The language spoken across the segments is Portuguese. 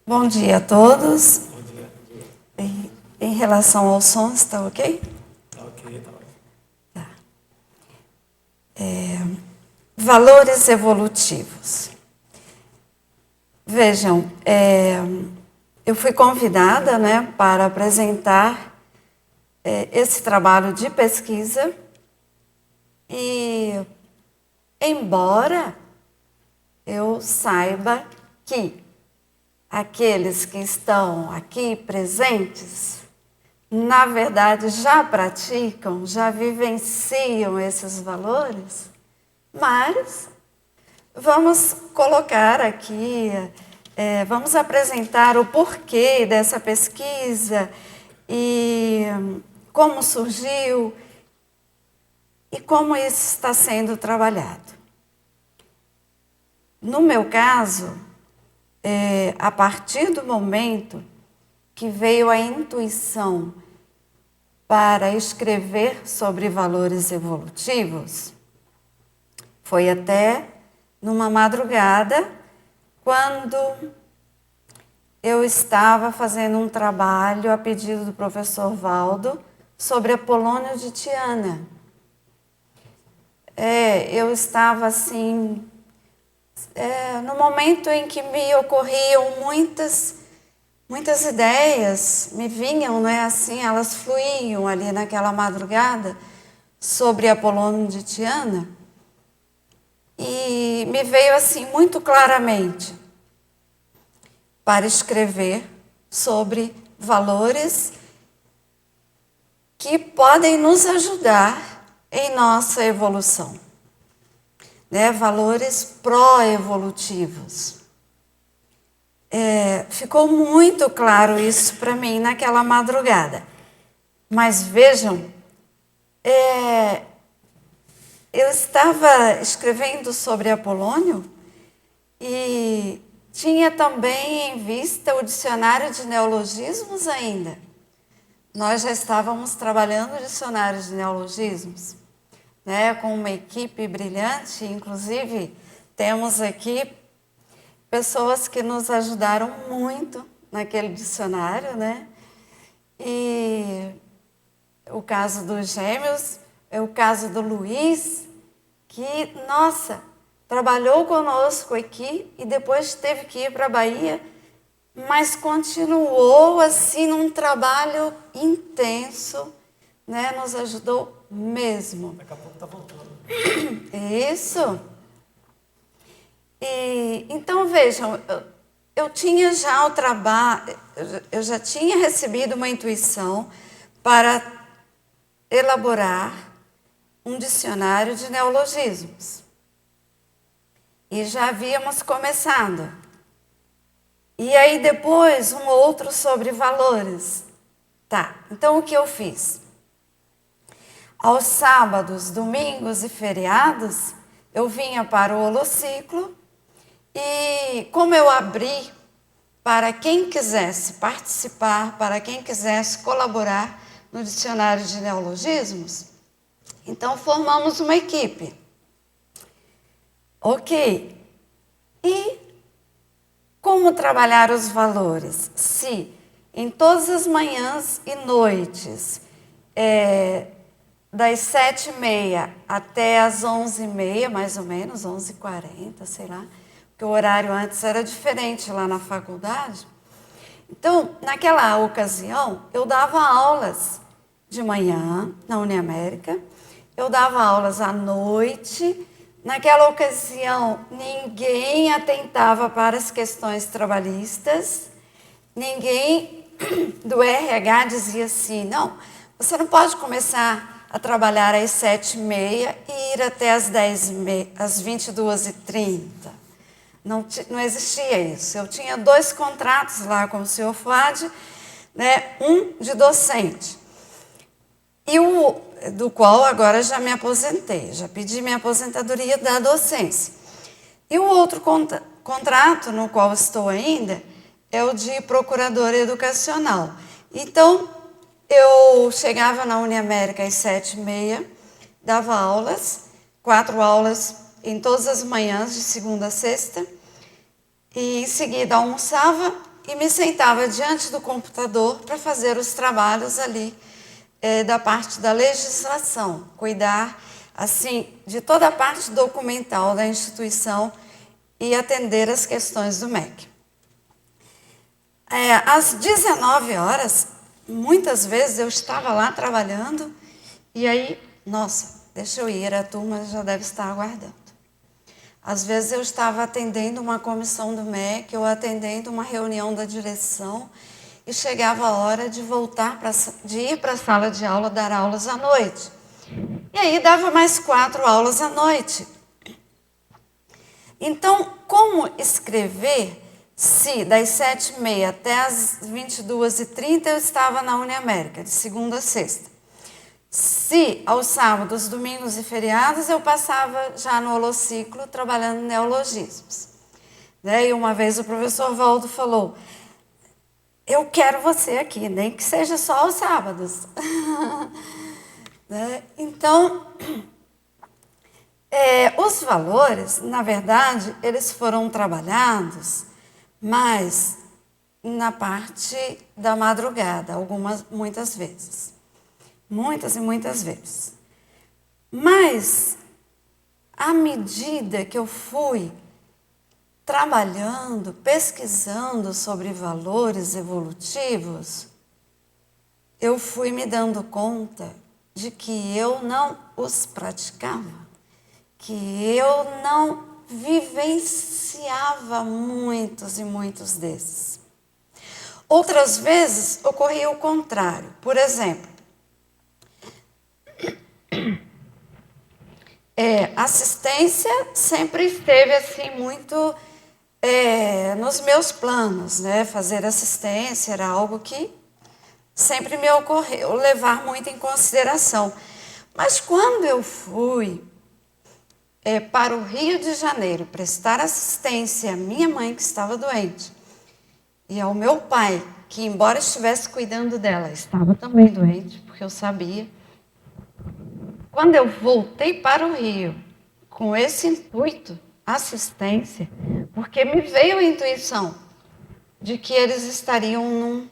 Bom dia a todos. Bom dia. Em relação ao som, está ok? Tá ok, tá ótimo. Valores evolutivos. Vejam, eu fui convidada, para apresentar esse trabalho de pesquisa e, embora eu saiba que aqueles que estão aqui presentes, na verdade, já praticam, já vivenciam esses valores, mas vamos colocar aqui, vamos apresentar o porquê dessa pesquisa e como surgiu e como isso está sendo trabalhado. No meu caso, a partir do momento que veio a intuição para escrever sobre valores evolutivos, foi até numa madrugada, quando eu estava fazendo um trabalho a pedido do professor Valdo sobre Apolônio de Tiana. Eu estava assim, no momento em que me ocorriam muitas ideias, me vinham, assim, elas fluíam ali naquela madrugada sobre Apolônio de Tiana, e me veio assim muito claramente para escrever sobre valores que podem nos ajudar em nossa evolução, valores pró-evolutivos. Ficou muito claro isso para mim naquela madrugada. Mas vejam, eu estava escrevendo sobre Apolônio e tinha também em vista o dicionário de neologismos ainda. Nós já estávamos trabalhando o dicionário de neologismos, com uma equipe brilhante, inclusive temos aqui pessoas que nos ajudaram muito naquele dicionário, E o caso dos gêmeos, o caso do Luiz, que, nossa, trabalhou conosco aqui e depois teve que ir para a Bahia, mas continuou assim num trabalho intenso, nos ajudou mesmo. Daqui a pouco tá voltando. Isso. E, então, vejam, eu tinha já o trabalho, eu já tinha recebido uma intuição para elaborar um dicionário de neologismos. E já havíamos começado. E aí depois um outro sobre valores. Tá, então o que eu fiz? Aos sábados, domingos e feriados, eu vinha para o Holociclo e como eu abri para quem quisesse participar, para quem quisesse colaborar no dicionário de neologismos, então formamos uma equipe. Ok. E como trabalhar os valores? Se em todas as manhãs e noites, das 7h30 até as 11h30, mais ou menos, 11h40, sei lá, porque o horário antes era diferente lá na faculdade. Então, naquela ocasião, eu dava aulas de manhã na Uniamérica, eu dava aulas à noite. Naquela ocasião, ninguém atentava para as questões trabalhistas, ninguém do RH dizia assim, não, você não pode começar a trabalhar às 7h30 e ir até às 22h30. Não existia isso. Eu tinha 2 contratos lá com o senhor Fuad, um de docente, e do qual agora já me aposentei, já pedi minha aposentadoria da docência. E o outro contrato no qual estou ainda é o de procuradora educacional. Então, eu chegava na Uniamérica às 7h30, dava aulas, 4 aulas em todas as manhãs, de segunda a sexta, e em seguida almoçava e me sentava diante do computador para fazer os trabalhos ali da parte da legislação, cuidar assim de toda a parte documental da instituição e atender as questões do MEC. Às 19 horas, muitas vezes eu estava lá trabalhando e aí, nossa, deixa eu ir, a turma já deve estar aguardando. Às vezes eu estava atendendo uma comissão do MEC ou atendendo uma reunião da direção e chegava a hora de de ir para a sala de aula dar aulas à noite. E aí dava mais 4 aulas à noite. Então, como escrever se das 7h30 até as 22h30 eu estava na Uniamérica, de segunda a sexta? Se aos sábados, domingos e feriados eu passava já no holociclo trabalhando neologismos. E uma vez o professor Valdo falou, eu quero você aqui, nem que seja só aos sábados. Então, os valores, na verdade, eles foram trabalhados, mas na parte da madrugada, muitas vezes. Muitas e muitas vezes. Mas, à medida que eu fui trabalhando, pesquisando sobre valores evolutivos, eu fui me dando conta de que eu não os praticava, que eu não vivenciava muitos e muitos desses. Outras vezes ocorria o contrário. Por exemplo, assistência sempre esteve assim muito nos meus planos, né? Fazer assistência era algo que sempre me ocorreu levar muito em consideração. Mas quando eu fui para o Rio de Janeiro prestar assistência à minha mãe que estava doente e ao meu pai, que embora estivesse cuidando dela, estava também doente, porque eu sabia. Quando eu voltei para o Rio, com esse intuito, assistência, porque me veio a intuição de que eles estariam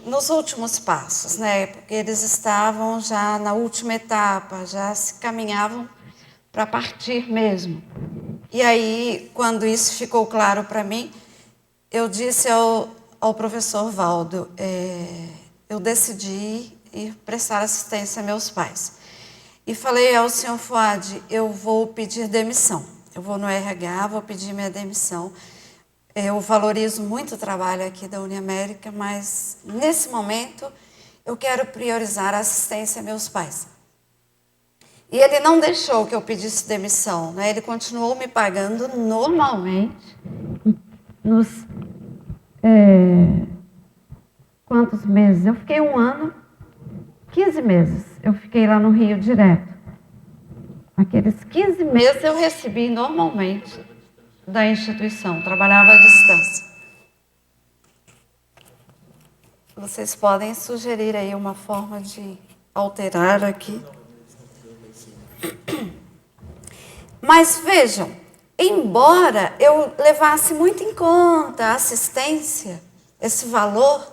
nos últimos passos, né? Porque eles estavam já na última etapa, já se caminhavam para partir mesmo. E aí, quando isso ficou claro para mim, eu disse ao professor Valdo, eu decidi ir prestar assistência a meus pais. E falei ao senhor Fuad, eu vou pedir demissão. Eu vou no RH, vou pedir minha demissão. Eu valorizo muito o trabalho aqui da Uniamérica, mas nesse momento eu quero priorizar a assistência a meus pais. E ele não deixou que eu pedisse demissão, né? Ele continuou me pagando normalmente. Nos quantos meses? Eu fiquei 1 ano, 15 meses. Eu fiquei lá no Rio direto. Aqueles 15 meses eu recebi normalmente da instituição, trabalhava à distância. Vocês podem sugerir aí uma forma de alterar aqui. Mas vejam, embora eu levasse muito em conta a assistência, esse valor,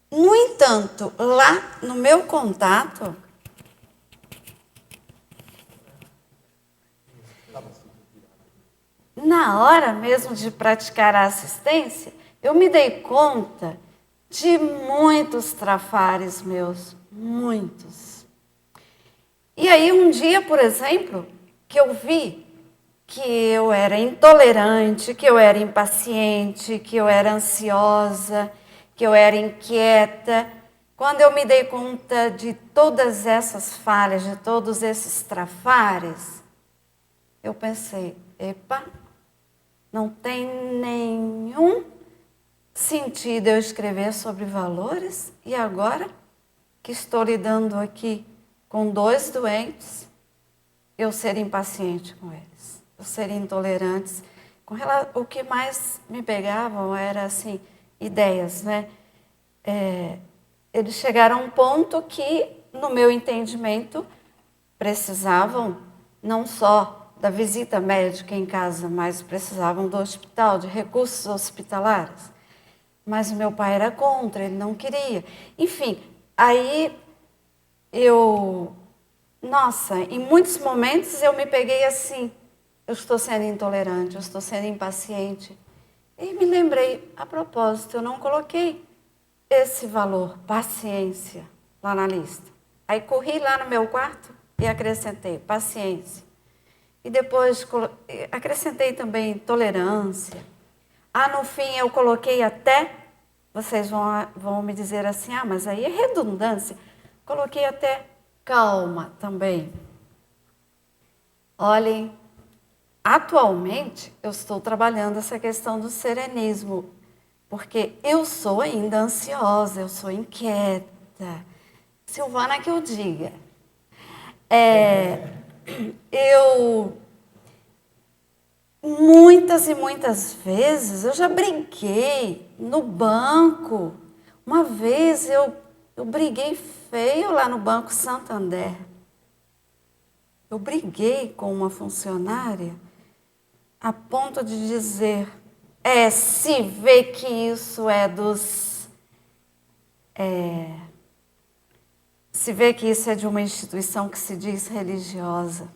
no entanto, lá no meu contato, na hora mesmo de praticar a assistência, eu me dei conta de muitos trafares meus, muitos. E aí um dia, por exemplo, que eu vi que eu era intolerante, que eu era impaciente, que eu era ansiosa, que eu era inquieta. Quando eu me dei conta de todas essas falhas, de todos esses trafares, eu pensei, epa, não tem nenhum sentido eu escrever sobre valores e agora que estou lidando aqui com 2 doentes, eu ser impaciente com eles, eu ser intolerante. O que mais me pegavam era assim, ideias, né? Eles chegaram a um ponto que, no meu entendimento, precisavam não só da visita médica em casa, mas precisavam do hospital, de recursos hospitalares. Mas o meu pai era contra, ele não queria. Enfim, aí nossa, em muitos momentos eu me peguei assim, eu estou sendo intolerante, eu estou sendo impaciente. E me lembrei, a propósito, eu não coloquei esse valor, paciência, lá na lista. Aí corri lá no meu quarto e acrescentei paciência. E depois acrescentei também tolerância. No fim eu coloquei até, vocês vão me dizer assim, mas aí é redundância. Coloquei até calma também. Olhem, atualmente eu estou trabalhando essa questão do serenismo, porque eu sou ainda ansiosa, eu sou inquieta. Silvana que eu diga. Muitas e muitas vezes, eu já brinquei no banco. Uma vez eu briguei feio lá no Banco Santander. Eu briguei com uma funcionária a ponto de dizer, se vê que isso é se vê que isso é de uma instituição que se diz religiosa.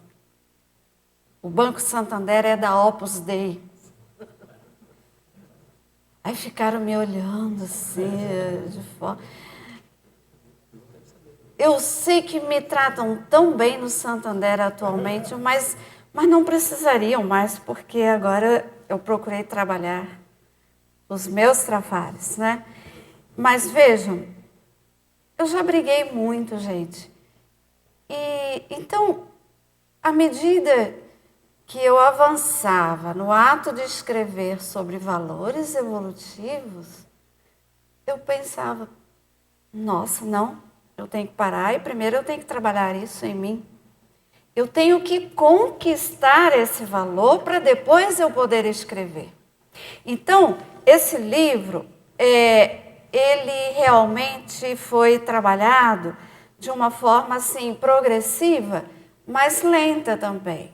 O Banco Santander é da Opus Dei. Aí ficaram me olhando assim, de fora. Eu sei que me tratam tão bem no Santander atualmente, mas não precisariam mais, porque agora eu procurei trabalhar os meus trafares, né? Mas vejam, eu já briguei muito, gente. E então, à medida que eu avançava no ato de escrever sobre valores evolutivos, eu pensava, nossa, não, eu tenho que parar e primeiro eu tenho que trabalhar isso em mim. Eu tenho que conquistar esse valor para depois eu poder escrever. Então, esse livro, ele realmente foi trabalhado de uma forma assim progressiva, mas lenta também.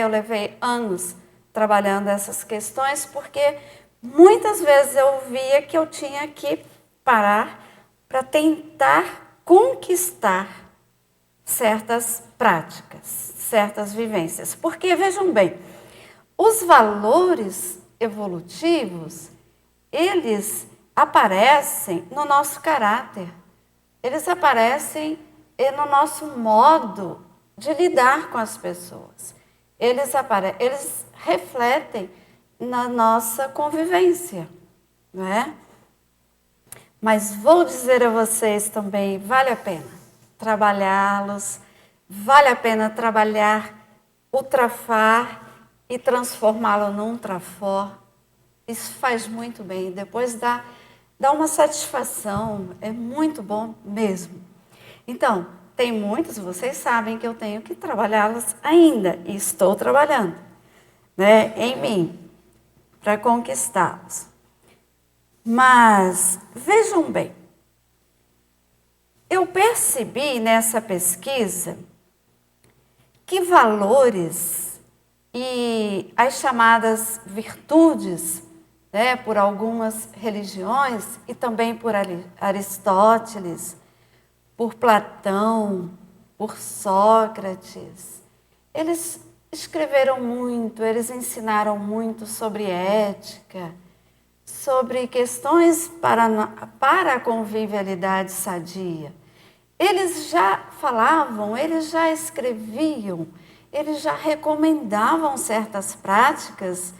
Eu levei anos trabalhando essas questões, porque muitas vezes eu via que eu tinha que parar para tentar conquistar certas práticas, certas vivências. Porque, vejam bem, os valores evolutivos, eles aparecem no nosso caráter, eles aparecem no nosso modo de lidar com as pessoas. Eles refletem na nossa convivência, não é? Mas vou dizer a vocês também, vale a pena trabalhá-los, vale a pena trabalhar o trafar e transformá-lo num trafor. Isso faz muito bem, depois dá uma satisfação, é muito bom mesmo. Então, tem muitos, vocês sabem que eu tenho que trabalhá-los ainda, e estou trabalhando, né, em mim, para conquistá-los. Mas, vejam bem, eu percebi nessa pesquisa que valores e as chamadas virtudes, né, por algumas religiões e também por Aristóteles, por Platão, por Sócrates, eles escreveram muito, eles ensinaram muito sobre ética, sobre questões para a convivialidade sadia. Eles já falavam, eles já escreviam, eles já recomendavam certas práticas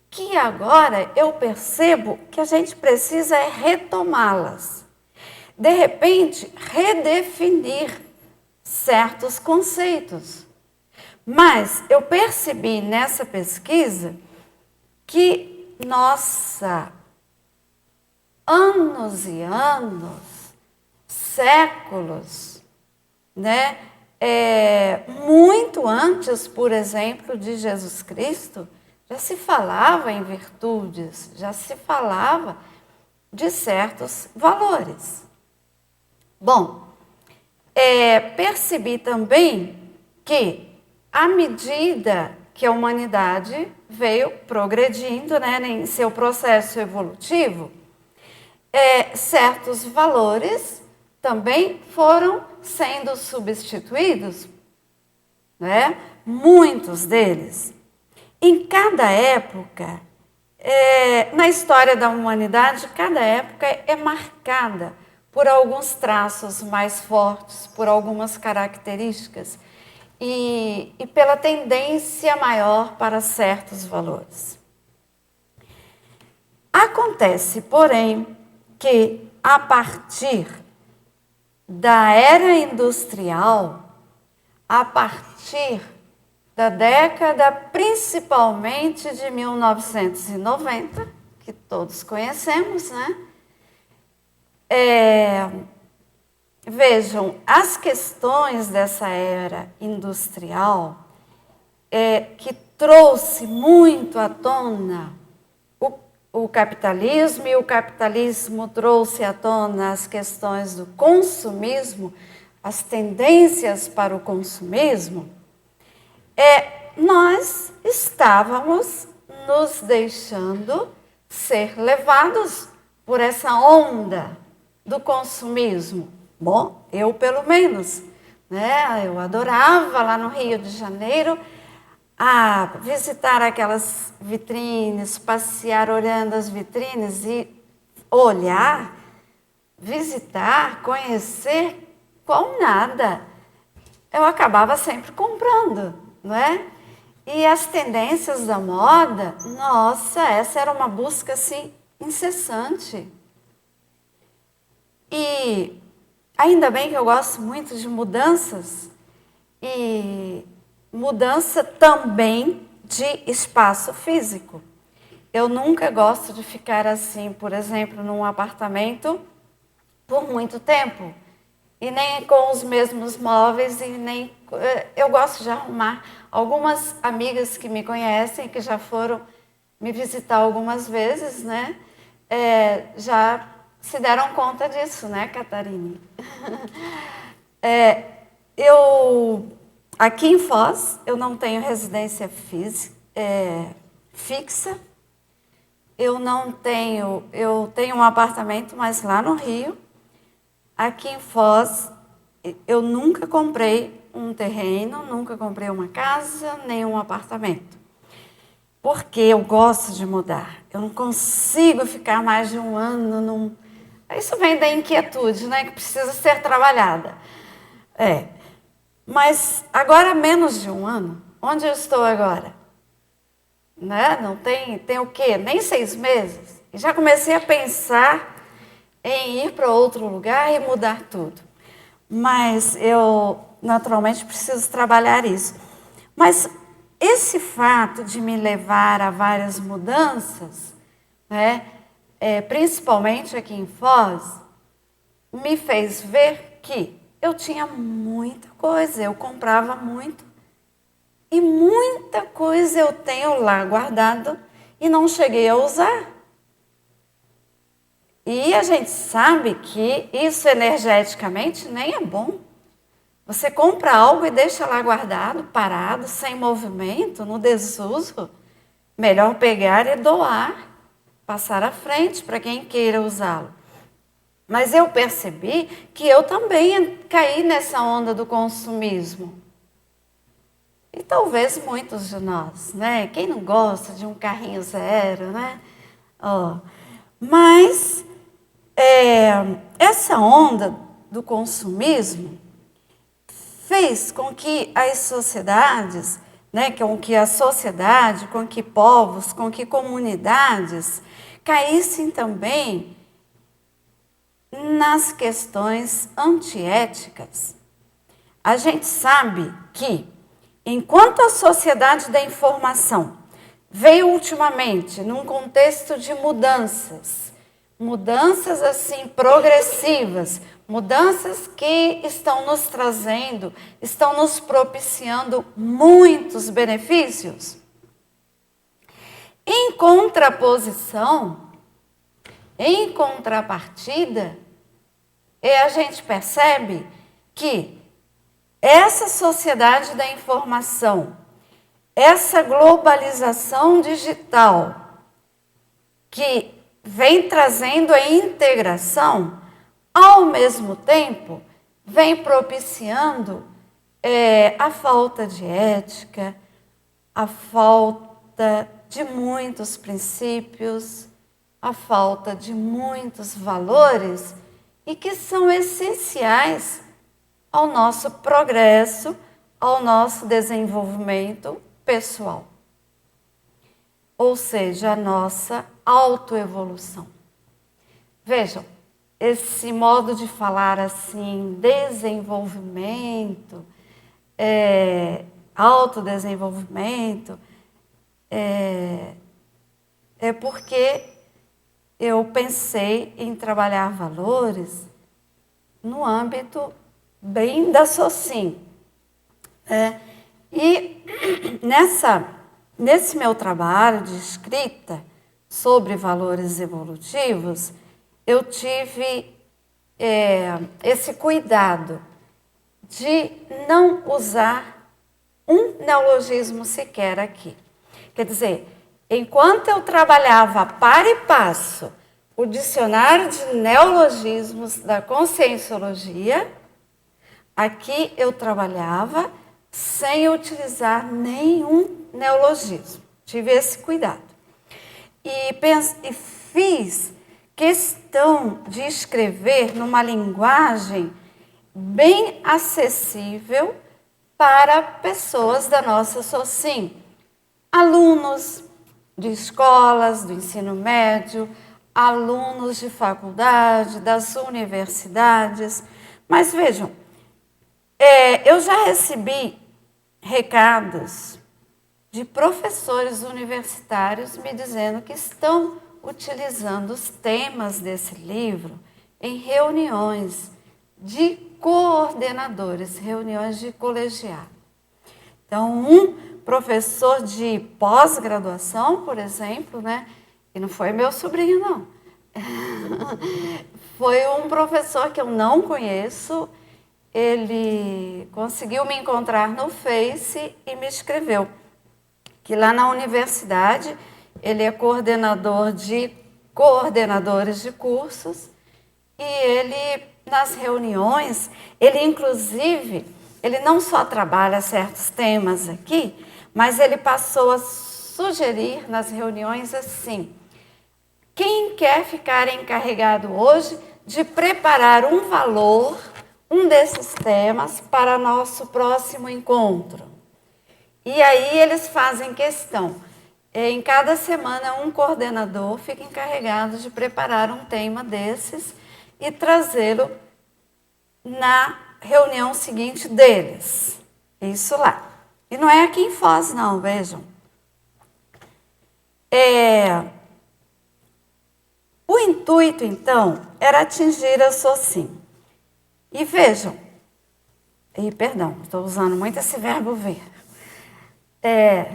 que agora eu percebo que a gente precisa retomá-las. De repente, redefinir certos conceitos. Mas eu percebi nessa pesquisa que, nossa, anos e anos, séculos, né? Muito antes, por exemplo, de Jesus Cristo, já se falava em virtudes, já se falava de certos valores. Bom, percebi também que à medida que a humanidade veio progredindo, né, em seu processo evolutivo, certos valores também foram sendo substituídos, né? Muitos deles. Em cada época, na história da humanidade, cada época é marcada por alguns traços mais fortes, por algumas características e pela tendência maior para certos valores. Acontece, porém, que a partir da era industrial, a partir da década principalmente de 1990, que todos conhecemos, né? Vejam, as questões dessa era industrial que trouxe muito à tona o capitalismo, e o capitalismo trouxe à tona as questões do consumismo, as tendências para o consumismo, nós estávamos nos deixando ser levados por essa onda do consumismo. Bom, eu pelo menos, né? Eu adorava lá no Rio de Janeiro visitar aquelas vitrines, passear olhando as vitrines e olhar, visitar, conhecer, com nada. Eu acabava sempre comprando, não é? E as tendências da moda, nossa, essa era uma busca assim incessante. E ainda bem que eu gosto muito de mudanças e mudança também de espaço físico. Eu nunca gosto de ficar assim, por exemplo, num apartamento por muito tempo. E nem com os mesmos móveis, e nem eu gosto de arrumar. Algumas amigas que me conhecem, que já foram me visitar algumas vezes, né? Já se deram conta disso, né, Catarine? Aqui em Foz, eu não tenho residência fixa. Eu tenho um apartamento, mas lá no Rio. Aqui em Foz, eu nunca comprei um terreno, nunca comprei uma casa, nem um apartamento. Porque eu gosto de mudar. Eu não consigo ficar mais de um ano. Isso vem da inquietude, né? Que precisa ser trabalhada. Mas agora menos de um ano. Onde eu estou agora? Né? Não tem o quê? Nem 6 meses. E já comecei a pensar em ir para outro lugar e mudar tudo. Mas eu, naturalmente, preciso trabalhar isso. Mas esse fato de me levar a várias mudanças, né, principalmente aqui em Foz, me fez ver que eu tinha muita coisa, eu comprava muito. E muita coisa eu tenho lá guardado e não cheguei a usar. E a gente sabe que isso energeticamente nem é bom. Você compra algo e deixa lá guardado, parado, sem movimento, no desuso. Melhor pegar e doar, passar à frente para quem queira usá-lo. Mas eu percebi que eu também caí nessa onda do consumismo. E talvez muitos de nós, né? Quem não gosta de um carrinho zero, né? Mas essa onda do consumismo fez com que as sociedades, né, com que povos, com que comunidades caíssem também nas questões antiéticas. A gente sabe que, enquanto a sociedade da informação veio ultimamente num contexto de mudanças assim progressivas, mudanças que estão nos trazendo, estão nos propiciando muitos benefícios. Em contraposição, em contrapartida, a gente percebe que essa sociedade da informação, essa globalização digital que vem trazendo a integração, ao mesmo tempo, vem propiciando a falta de ética, a falta de muitos princípios, a falta de muitos valores e que são essenciais ao nosso progresso, ao nosso desenvolvimento pessoal. Ou seja, a nossa autoevolução. Vejam, esse modo de falar assim, desenvolvimento, autodesenvolvimento, é porque eu pensei em trabalhar valores no âmbito bem da Socim. E nesse meu trabalho de escrita sobre valores evolutivos, eu tive esse cuidado de não usar um neologismo sequer aqui. Quer dizer, enquanto eu trabalhava par e passo o dicionário de neologismos da Conscienciologia, aqui eu trabalhava sem utilizar nenhum neologismo. Tive esse cuidado. E fiz questão de escrever numa linguagem bem acessível para pessoas da nossa Socim. Alunos de escolas, do ensino médio, alunos de faculdade, das universidades. Mas vejam, eu já recebi recados de professores universitários me dizendo que estão utilizando os temas desse livro em reuniões de coordenadores, reuniões de colegiado. Então, um professor de pós-graduação, por exemplo, né, e não foi meu sobrinho, não, foi um professor que eu não conheço, ele conseguiu me encontrar no Face e me escreveu que lá na universidade ele é coordenador de coordenadores de cursos e ele, nas reuniões, ele inclusive, ele não só trabalha certos temas aqui, mas ele passou a sugerir nas reuniões assim: quem quer ficar encarregado hoje de preparar um valor, um desses temas, para nosso próximo encontro? E aí eles fazem questão. Em cada semana, um coordenador fica encarregado de preparar um tema desses e trazê-lo na reunião seguinte deles. Isso lá. E não é aqui em Foz, não, vejam. O intuito, então, era atingir a Socim. E vejam, perdão, estou usando muito esse verbo ver.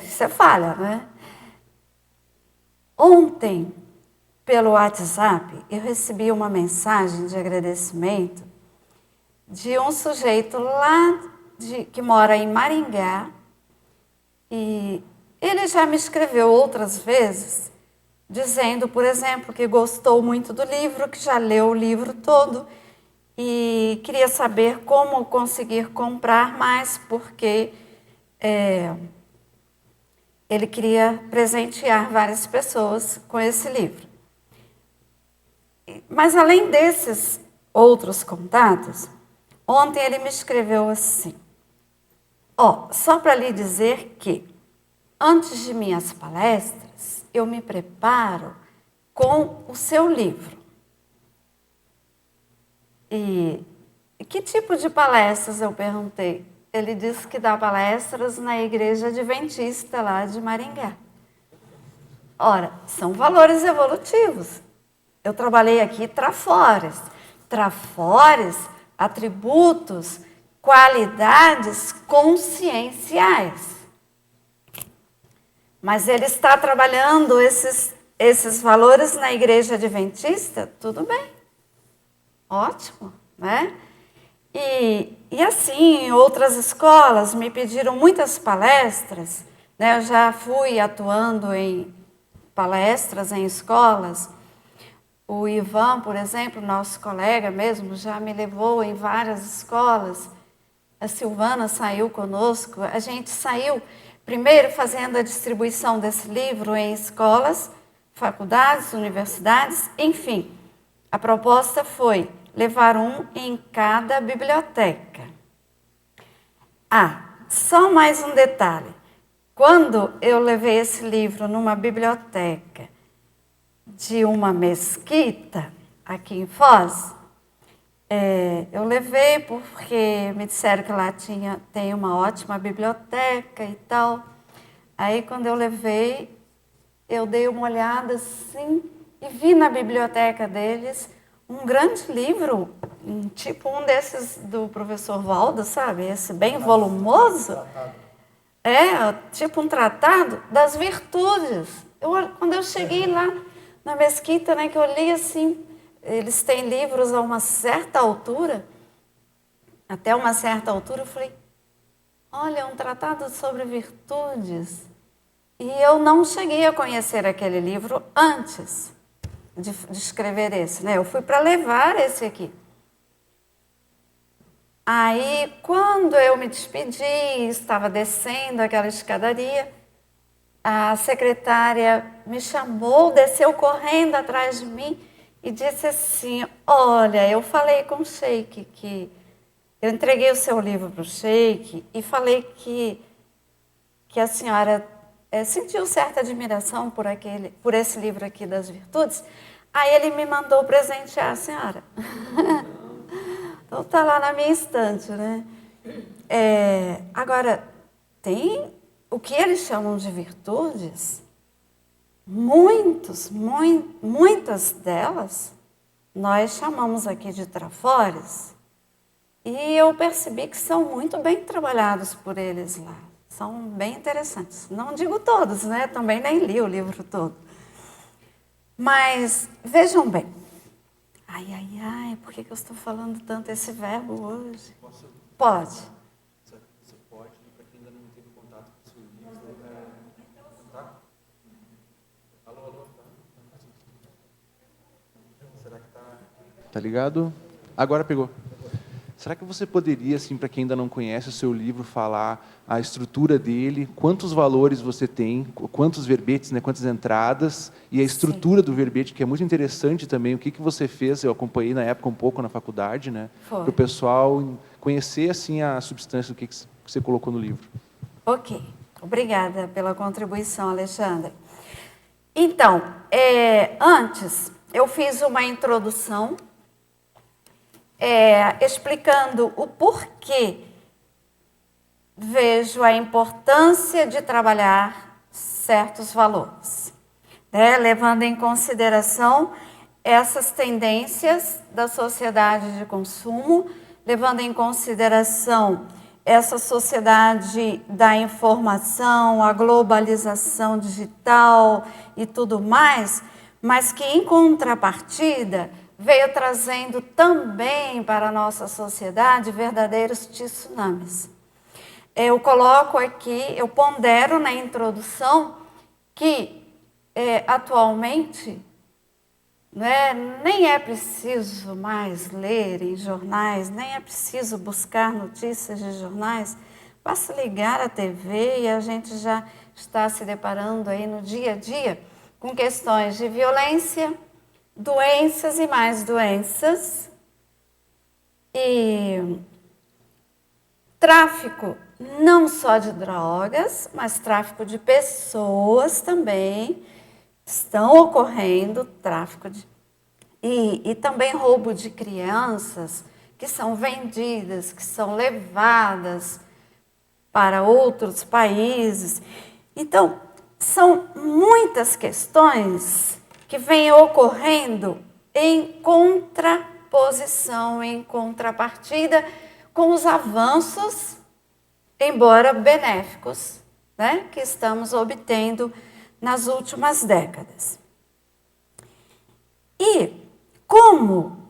Isso é falha, né? Ontem, pelo WhatsApp, eu recebi uma mensagem de agradecimento de um sujeito lá que mora em Maringá, e ele já me escreveu outras vezes, dizendo, por exemplo, que gostou muito do livro, que já leu o livro todo, e queria saber como conseguir comprar mais, porque ele queria presentear várias pessoas com esse livro. Mas além desses outros contatos, ontem ele me escreveu assim: só para lhe dizer que antes de minhas palestras, eu me preparo com o seu livro. E que tipo de palestras? Eu perguntei. Ele disse que dá palestras na Igreja Adventista lá de Maringá. Ora, são valores evolutivos. Eu trabalhei aqui trafores. Trafores, atributos, qualidades conscienciais. Mas ele está trabalhando esses valores na Igreja Adventista? Tudo bem. Ótimo, né? E assim, em outras escolas me pediram muitas palestras, né? Eu já fui atuando em palestras em escolas. O Ivan, por exemplo, nosso colega mesmo, já me levou em várias escolas. A Silvana saiu conosco. A gente saiu primeiro fazendo a distribuição desse livro em escolas, faculdades, universidades, enfim. A proposta foi levar um em cada biblioteca. Só mais um detalhe. Quando eu levei esse livro numa biblioteca de uma mesquita aqui em Foz, eu levei porque me disseram que lá tem uma ótima biblioteca e tal. Aí quando eu levei, eu dei uma olhada assim e vi na biblioteca deles um grande livro, tipo um desses do professor Valdo, sabe? Esse bem volumoso. Tipo um tratado das virtudes. Quando eu cheguei lá na mesquita, né, que eu li assim, eles têm livros a uma certa altura, até uma certa altura, eu falei, olha, um tratado sobre virtudes. E eu não cheguei a conhecer aquele livro antes de escrever esse, né? Eu fui para levar esse aqui. Aí, quando eu me despedi, estava descendo aquela escadaria, a secretária me chamou, desceu correndo atrás de mim e disse assim, olha, eu falei com o Sheik que eu entreguei o seu livro para o Sheik e falei que a senhora sentiu certa admiração por esse livro aqui das virtudes. Aí ele me mandou presentear a senhora. Então está lá na minha estante, né? Agora, tem o que eles chamam de virtudes, muitas delas, nós chamamos aqui de trafores, e eu percebi que são muito bem trabalhados por eles lá. São bem interessantes. Não digo todos, né? Também nem li o livro todo. Mas, vejam bem. Ai, por que eu estou falando tanto esse verbo hoje? Pode. Você pode, para quem ainda não teve contato com o seu livro, tá? Alô? Será que tá? Tá ligado? Agora pegou. Será que você poderia, assim, para quem ainda não conhece o seu livro, falar a estrutura dele, quantos valores você tem, quantos verbetes, né, quantas entradas, e a estrutura do verbete, que é muito interessante também, o que você fez, eu acompanhei na época um pouco na faculdade, né, para o pessoal conhecer, assim, a substância do que você colocou no livro. Ok, obrigada pela contribuição, Alexandre. Então, antes eu fiz uma introdução explicando o porquê vejo a importância de trabalhar certos valores, né? Levando em consideração essas tendências da sociedade de consumo, levando em consideração essa sociedade da informação, a globalização digital e tudo mais, mas que, em contrapartida, veio trazendo também para a nossa sociedade verdadeiros tsunamis. Eu coloco aqui, eu pondero na introdução que atualmente nem é preciso mais ler em jornais, nem é preciso buscar notícias de jornais, basta ligar a TV e a gente já está se deparando aí no dia a dia com questões de violência, doenças e mais doenças, e tráfico não só de drogas, mas tráfico de pessoas também estão ocorrendo, e também roubo de crianças que são vendidas, que são levadas para outros países. Então, são muitas questões que vêm ocorrendo em contraposição, em contrapartida com os avanços, embora benéficos, né, que estamos obtendo nas últimas décadas. E como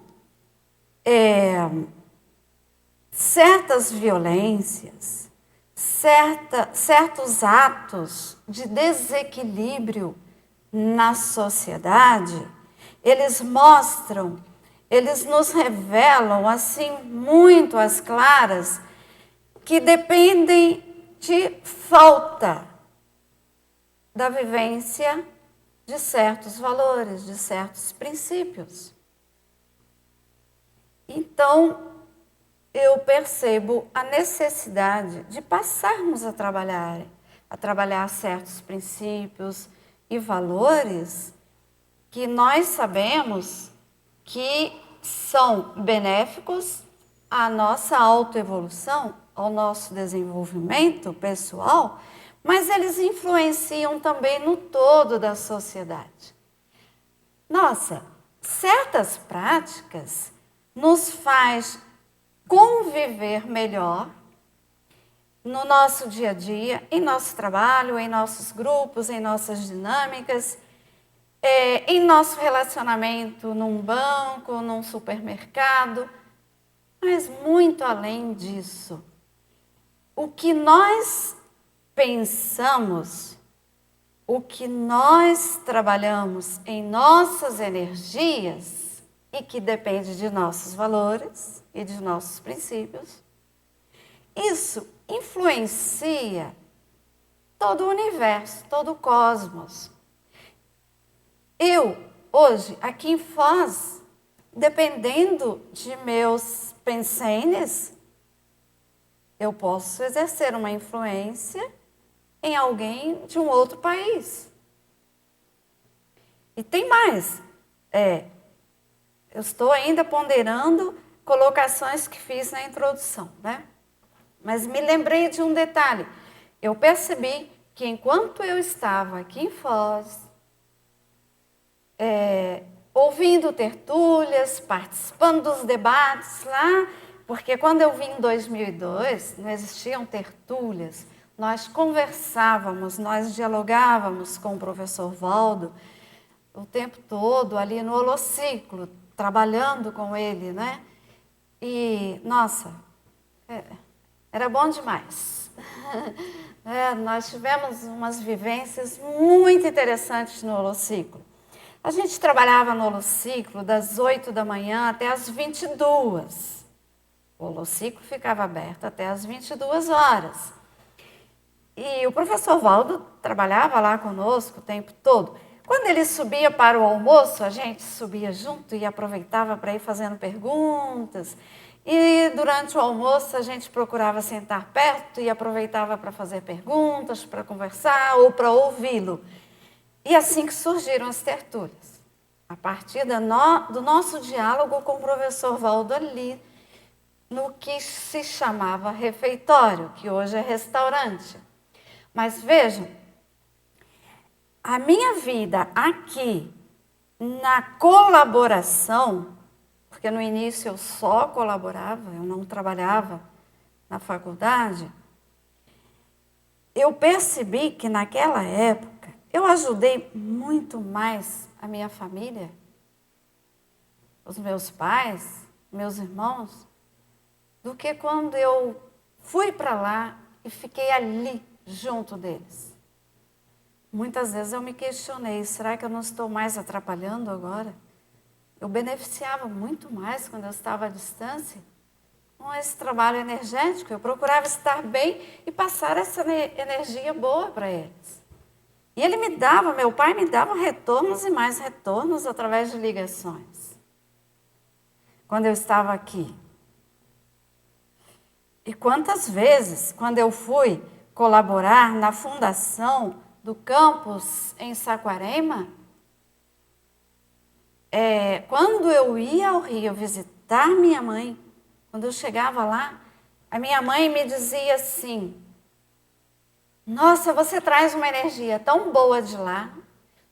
certas violências, certos atos de desequilíbrio na sociedade, eles mostram, eles nos revelam assim muito às claras que dependem de falta da vivência de certos valores, de certos princípios. Então, eu percebo a necessidade de passarmos a trabalhar certos princípios e valores que nós sabemos que são benéficos à nossa autoevolução, ao nosso desenvolvimento pessoal, mas eles influenciam também no todo da sociedade. Nossa, certas práticas nos faz conviver melhor no nosso dia a dia, em nosso trabalho, em nossos grupos, em nossas dinâmicas, em nosso relacionamento num banco, num supermercado, mas muito além disso. O que nós pensamos, o que nós trabalhamos em nossas energias e que depende de nossos valores e de nossos princípios, isso influencia todo o universo, todo o cosmos. Eu, hoje, aqui em Foz, dependendo de meus pensenes, eu posso exercer uma influência em alguém de um outro país. E tem mais. Eu estou ainda ponderando colocações que fiz na introdução, né? Mas me lembrei de um detalhe. Eu percebi que enquanto eu estava aqui em Foz, ouvindo tertúlias, participando dos debates lá, porque quando eu vim em 2002, não existiam tertúlias, nós conversávamos, nós dialogávamos com o professor Valdo o tempo todo ali no holociclo, trabalhando com ele, né? E, nossa, era bom demais. Nós tivemos umas vivências muito interessantes no holociclo. A gente trabalhava no holociclo das 8 da manhã até as 22. O holociclo ficava aberto até as 22 horas. E o professor Valdo trabalhava lá conosco o tempo todo. Quando ele subia para o almoço, a gente subia junto e aproveitava para ir fazendo perguntas. E durante o almoço a gente procurava sentar perto e aproveitava para fazer perguntas, para conversar ou para ouvi-lo. E assim que surgiram as tertúlias. A partir do nosso diálogo com o professor Valdo ali, no que se chamava refeitório, que hoje é restaurante. Mas vejam, a minha vida aqui, na colaboração, porque no início eu só colaborava, eu não trabalhava na faculdade, eu percebi que naquela época eu ajudei muito mais a minha família, os meus pais, meus irmãos, do que quando eu fui para lá e fiquei ali junto deles. Muitas vezes eu me questionei, será que eu não estou mais atrapalhando agora? Eu beneficiava muito mais quando eu estava à distância com esse trabalho energético. Eu procurava estar bem e passar essa energia boa para eles. E meu pai me dava retornos e mais retornos através de ligações. Quando eu estava aqui. E quantas vezes, quando eu fui colaborar na fundação do campus em Saquarema, quando eu ia ao Rio visitar minha mãe, quando eu chegava lá, a minha mãe me dizia assim, nossa, você traz uma energia tão boa de lá,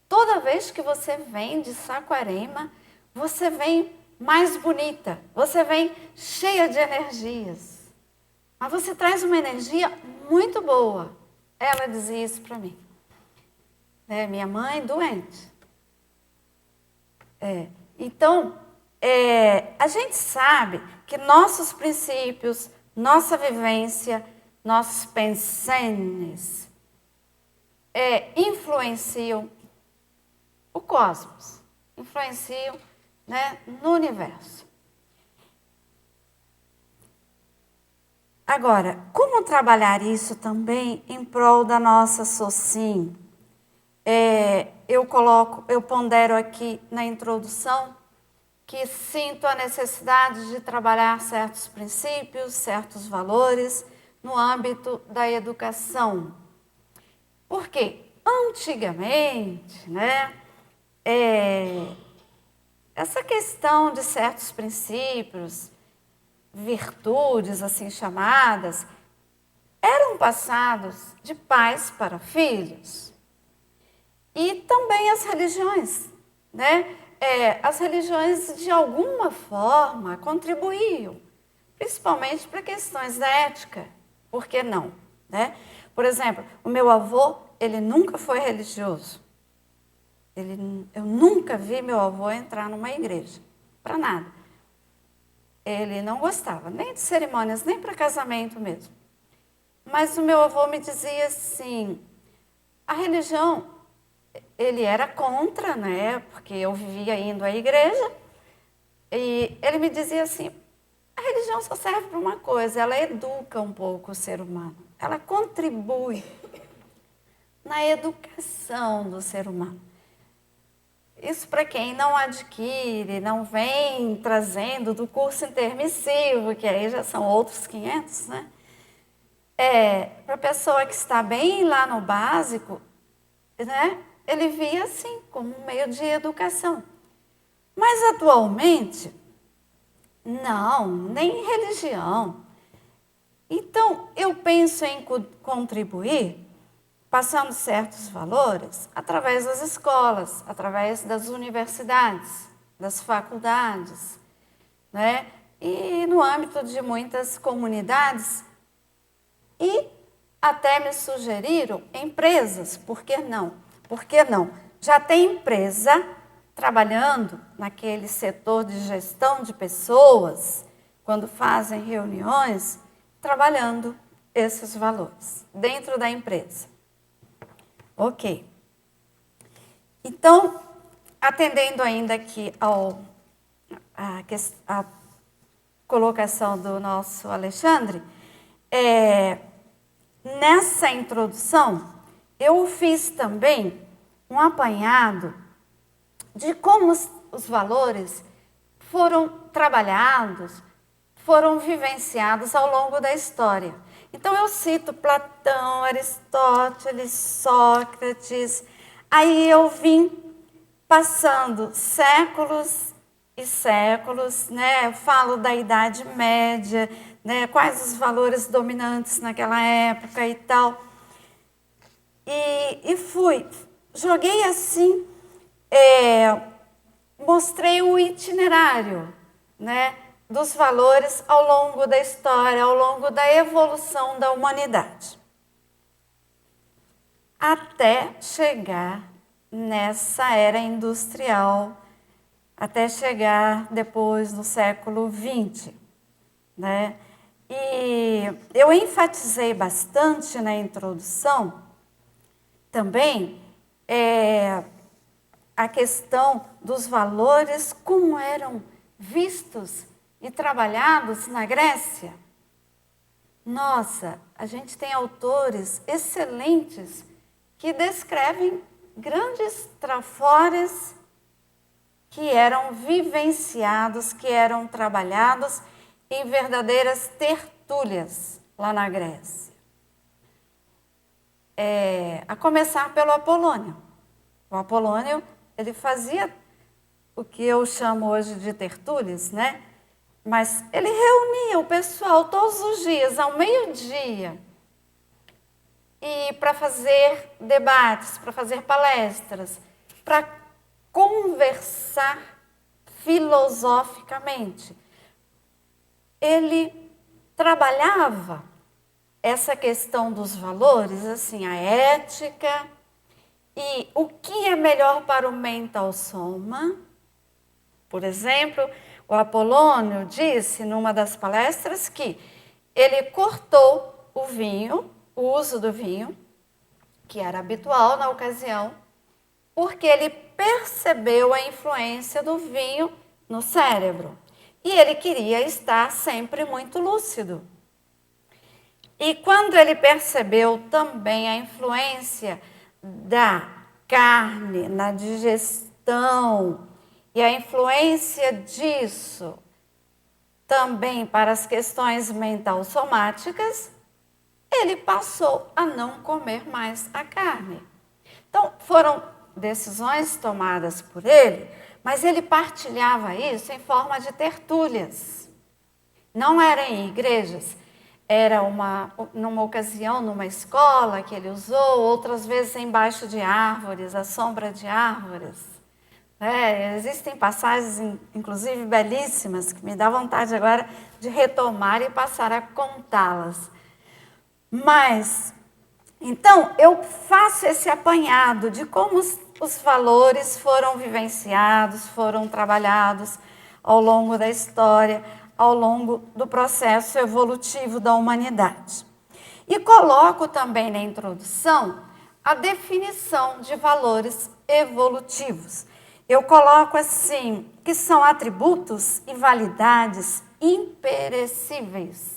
toda vez que você vem de Saquarema, você vem mais bonita, você vem cheia de energias, mas você traz uma energia muito boa. Ela dizia isso para mim. Minha mãe doente. Então, a gente sabe que nossos princípios, nossa vivência, nossos pensenes, influenciam o cosmos, influenciam, né, no universo. Agora, como trabalhar isso também em prol da nossa SOCIM? Eu pondero aqui na introdução que sinto a necessidade de trabalhar certos princípios, certos valores no âmbito da educação. Porque antigamente, né, essa questão de certos princípios, virtudes assim chamadas, eram passados de pais para filhos. E também as religiões, né? As religiões, de alguma forma, contribuíam, principalmente para questões da ética. Por que não? Né? Por exemplo, o meu avô, ele nunca foi religioso. Eu nunca vi meu avô entrar numa igreja, para nada. Ele não gostava nem de cerimônias, nem para casamento mesmo. Mas o meu avô me dizia assim, a religião, ele era contra, né? Porque eu vivia indo à igreja, e ele me dizia assim, a religião só serve para uma coisa, ela educa um pouco o ser humano, ela contribui na educação do ser humano. Isso para quem não adquire, não vem trazendo do curso intermissivo, que aí já são outros 500, né? Para a pessoa que está bem lá no básico, né? Ele via assim, como um meio de educação. Mas atualmente, não, nem religião. Então, eu penso em contribuir passando certos valores através das escolas, através das universidades, das faculdades, né? E no âmbito de muitas comunidades. E até me sugeriram empresas, por que não? Por que não? Já tem empresa trabalhando naquele setor de gestão de pessoas, quando fazem reuniões, trabalhando esses valores dentro da empresa. Ok. Então, atendendo ainda aqui a colocação do nosso Alexandre, nessa introdução, eu fiz também um apanhado de como os valores foram trabalhados, foram vivenciados ao longo da história. Então, eu cito Platão, Aristóteles, Sócrates. Aí eu vim passando séculos e séculos, né? Eu falo da Idade Média, né? Quais os valores dominantes naquela época e tal. E joguei assim, mostrei o itinerário, né? Dos valores ao longo da história, ao longo da evolução da humanidade. Até chegar nessa era industrial, até chegar depois no século XX, né? E eu enfatizei bastante na introdução também a questão dos valores, como eram vistos e trabalhados na Grécia. Nossa, a gente tem autores excelentes que descrevem grandes trafores que eram vivenciados, que eram trabalhados em verdadeiras tertúlias lá na Grécia. A começar pelo Apolônio. O Apolônio, ele fazia o que eu chamo hoje de tertúlias, né? Mas ele reunia o pessoal todos os dias, ao meio-dia, e para fazer debates, para fazer palestras, para conversar filosoficamente. Ele trabalhava essa questão dos valores, assim, a ética e o que é melhor para o mental soma. Por exemplo, o Apolônio disse numa das palestras que ele cortou o vinho, o uso do vinho, que era habitual na ocasião, porque ele percebeu a influência do vinho no cérebro. E ele queria estar sempre muito lúcido. E quando ele percebeu também a influência da carne na digestão e a influência disso também para as questões mental-somáticas, ele passou a não comer mais a carne. Então, foram decisões tomadas por ele, mas ele partilhava isso em forma de tertúlias. Não era em igrejas, era numa ocasião, numa escola que ele usou, outras vezes embaixo de árvores, à sombra de árvores. Existem passagens, inclusive belíssimas, que me dá vontade agora de retomar e passar a contá-las. Mas, então, eu faço esse apanhado de como os valores foram vivenciados, foram trabalhados ao longo da história, ao longo do processo evolutivo da humanidade. E coloco também na introdução a definição de valores evolutivos. Eu coloco assim, que são atributos e validades imperecíveis.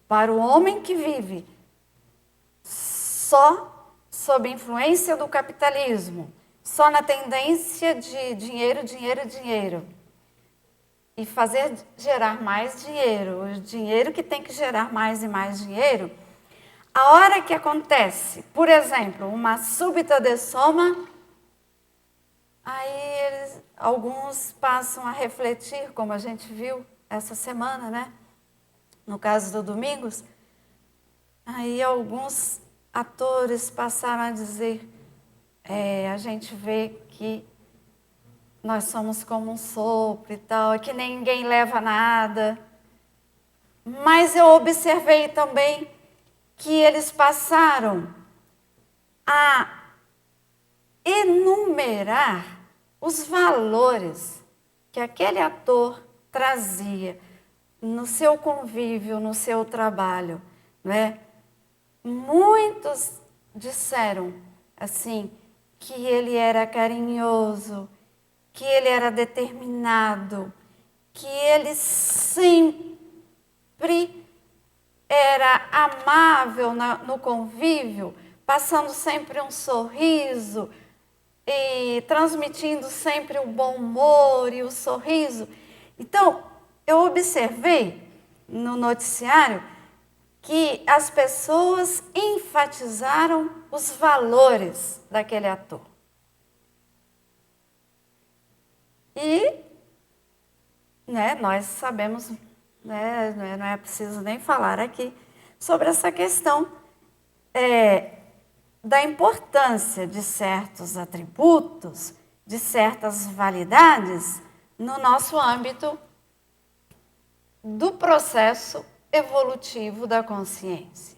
Para o homem que vive só sob influência do capitalismo, só na tendência de dinheiro, dinheiro, dinheiro, e fazer gerar mais dinheiro, o dinheiro que tem que gerar mais e mais dinheiro, a hora que acontece, por exemplo, uma súbita dessoma, aí alguns passam a refletir, como a gente viu essa semana, né? No caso do Domingos, aí alguns atores passaram a dizer, a gente vê que nós somos como um sopro e tal, que ninguém leva nada. Mas eu observei também que eles passaram a enumerar os valores que aquele ator trazia no seu convívio, no seu trabalho, não é? Muitos disseram assim que ele era carinhoso, que ele era determinado, que ele sempre era amável no convívio, passando sempre um sorriso e transmitindo sempre o bom humor e o sorriso. Então, eu observei no noticiário que as pessoas enfatizaram os valores daquele ator. E nós sabemos, não é preciso nem falar aqui, sobre essa questão da importância de certos atributos, de certas validades no nosso âmbito do processo evolutivo da consciência.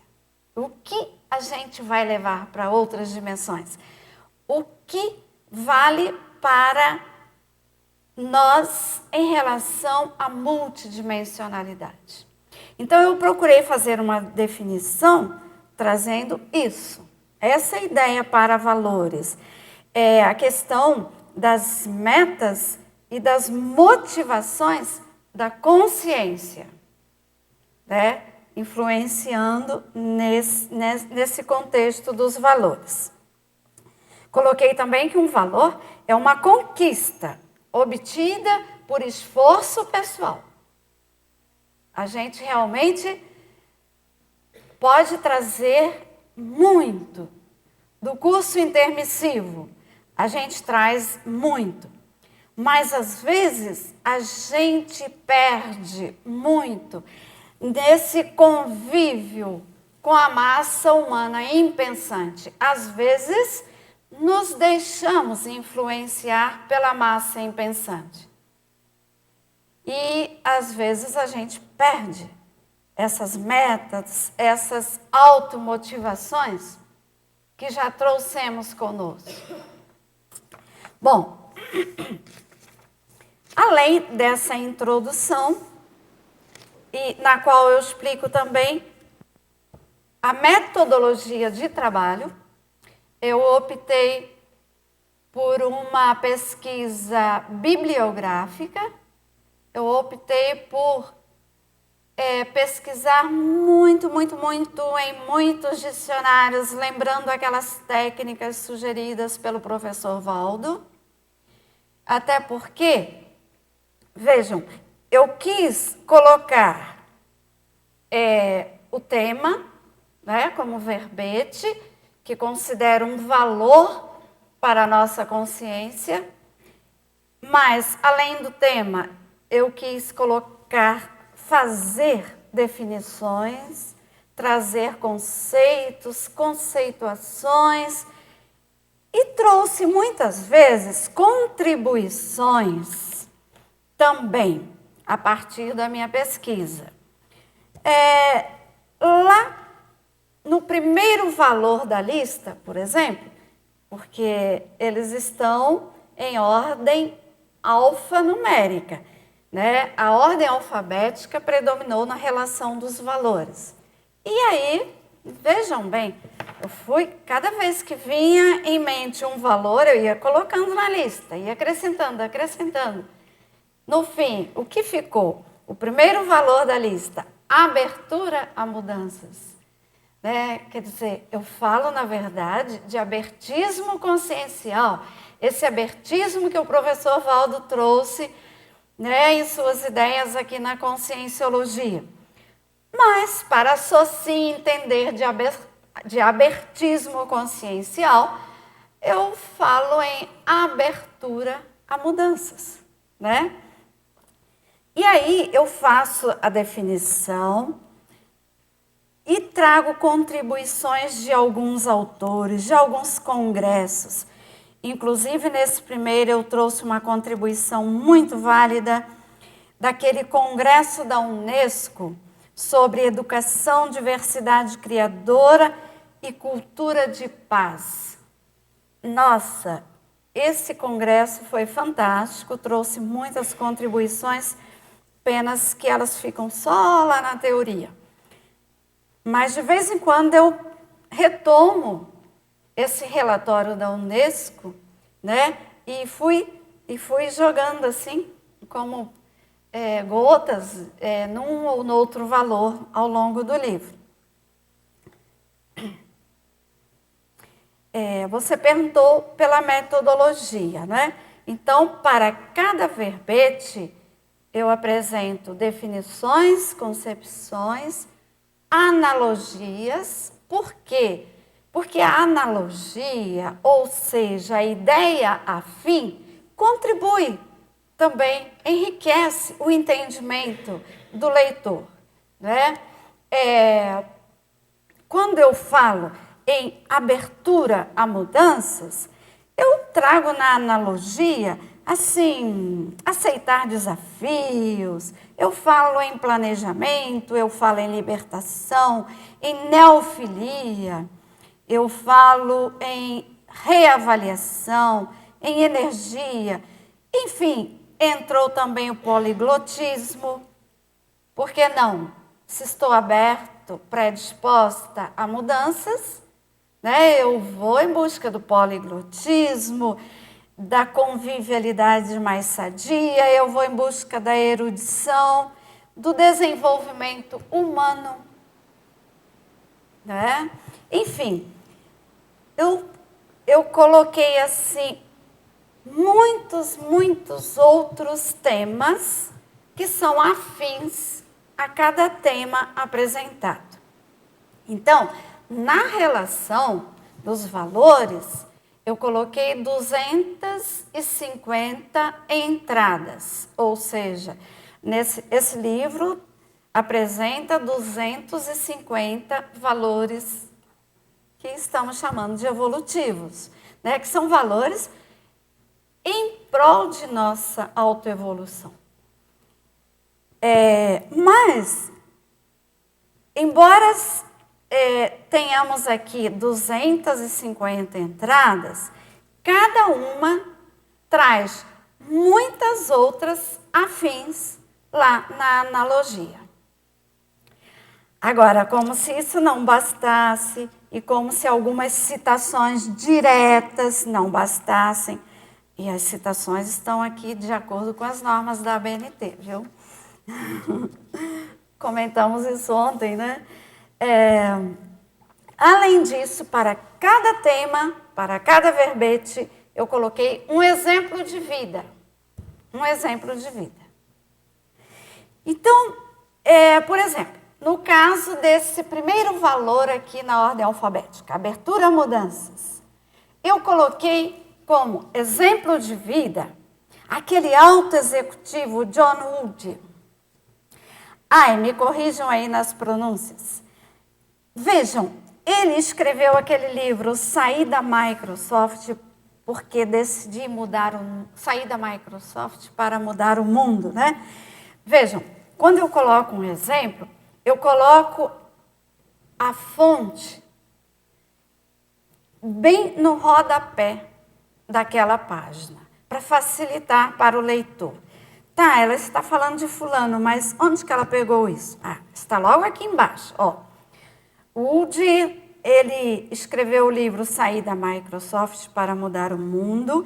O que a gente vai levar para outras dimensões? O que vale para nós em relação à multidimensionalidade? Então, eu procurei fazer uma definição trazendo isso. Essa ideia para valores é a questão das metas e das motivações da consciência, né? Influenciando nesse contexto dos valores. Coloquei também que um valor é uma conquista obtida por esforço pessoal. A gente realmente pode trazer muito do curso intermissivo. A gente traz muito. Mas, às vezes, a gente perde muito nesse convívio com a massa humana impensante. Às vezes, nos deixamos influenciar pela massa impensante. E, às vezes, a gente perde essas metas, essas automotivações que já trouxemos conosco. Bom, além dessa introdução, e na qual eu explico também a metodologia de trabalho. Eu optei por uma pesquisa bibliográfica, eu optei por pesquisar muito em muitos dicionários, lembrando aquelas técnicas sugeridas pelo professor Valdo. Até porque, vejam, eu quis colocar o tema, né, como verbete, que considero um valor para a nossa consciência, mas, além do tema, eu quis fazer definições, trazer conceitos, conceituações, e trouxe muitas vezes contribuições também a partir da minha pesquisa. Lá no primeiro valor da lista, por exemplo, porque eles estão em ordem alfanumérica, né? A ordem alfabética predominou na relação dos valores. E aí, vejam bem, cada vez que vinha em mente um valor, eu ia colocando na lista, ia acrescentando. No fim, o que ficou? O primeiro valor da lista, abertura a mudanças. Né? Quer dizer, eu falo, na verdade, de abertismo consciencial. Esse abertismo que o professor Valdo trouxe, né, em suas ideias aqui na Conscienciologia. Mas, para só sim entender de abertismo consciencial, eu falo em abertura a mudanças, né? E aí eu faço a definição e trago contribuições de alguns autores, de alguns congressos. Inclusive, nesse primeiro, eu trouxe uma contribuição muito válida daquele congresso da Unesco sobre educação, diversidade criadora e cultura de paz. Nossa, esse congresso foi fantástico, trouxe muitas contribuições, apenas que elas ficam só lá na teoria. Mas, de vez em quando, eu retomo esse relatório da Unesco, né? E fui jogando assim, como gotas, num ou no outro valor ao longo do livro. Você perguntou pela metodologia, né? Então, para cada verbete, eu apresento definições, concepções, analogias. Por quê? Porque a analogia, ou seja, a ideia afim, contribui também, enriquece o entendimento do leitor, né? Quando eu falo em abertura a mudanças, eu trago na analogia, assim, aceitar desafios, eu falo em planejamento, eu falo em libertação, em neofilia, eu falo em reavaliação, em energia, enfim, entrou também o poliglotismo. Por que não? Se estou aberto, predisposta a mudanças, né? Eu vou em busca do poliglotismo, da convivialidade mais sadia, eu vou em busca da erudição, do desenvolvimento humano, né? Enfim, eu coloquei assim muitos outros temas que são afins a cada tema apresentado. Então, na relação dos valores, eu coloquei 250 entradas, ou seja, esse livro apresenta 250 valores que estamos chamando de evolutivos, né? Que são valores em prol de nossa autoevolução. Mas, embora tenhamos aqui 250 entradas, cada uma traz muitas outras afins lá na analogia, Agora, como se isso não bastasse, e como se algumas citações diretas não bastassem, e as citações estão aqui de acordo com as normas da ABNT, viu? Comentamos isso ontem, né? Além disso, para cada tema, para cada verbete, eu coloquei um exemplo de vida. Um exemplo de vida. Então, por exemplo, no caso desse primeiro valor aqui na ordem alfabética, abertura a mudanças, eu coloquei como exemplo de vida aquele alto executivo John Wood. Ai, me corrijam aí nas pronúncias. Vejam, ele escreveu aquele livro, Saí da Microsoft, porque decidi sair da Microsoft para mudar o mundo, né? Vejam, quando eu coloco um exemplo, eu coloco a fonte bem no rodapé daquela página, para facilitar para o leitor. Tá, ela está falando de fulano, mas onde que ela pegou isso? Está logo aqui embaixo, ó. Wood, ele escreveu o livro Saí da Microsoft para mudar o mundo.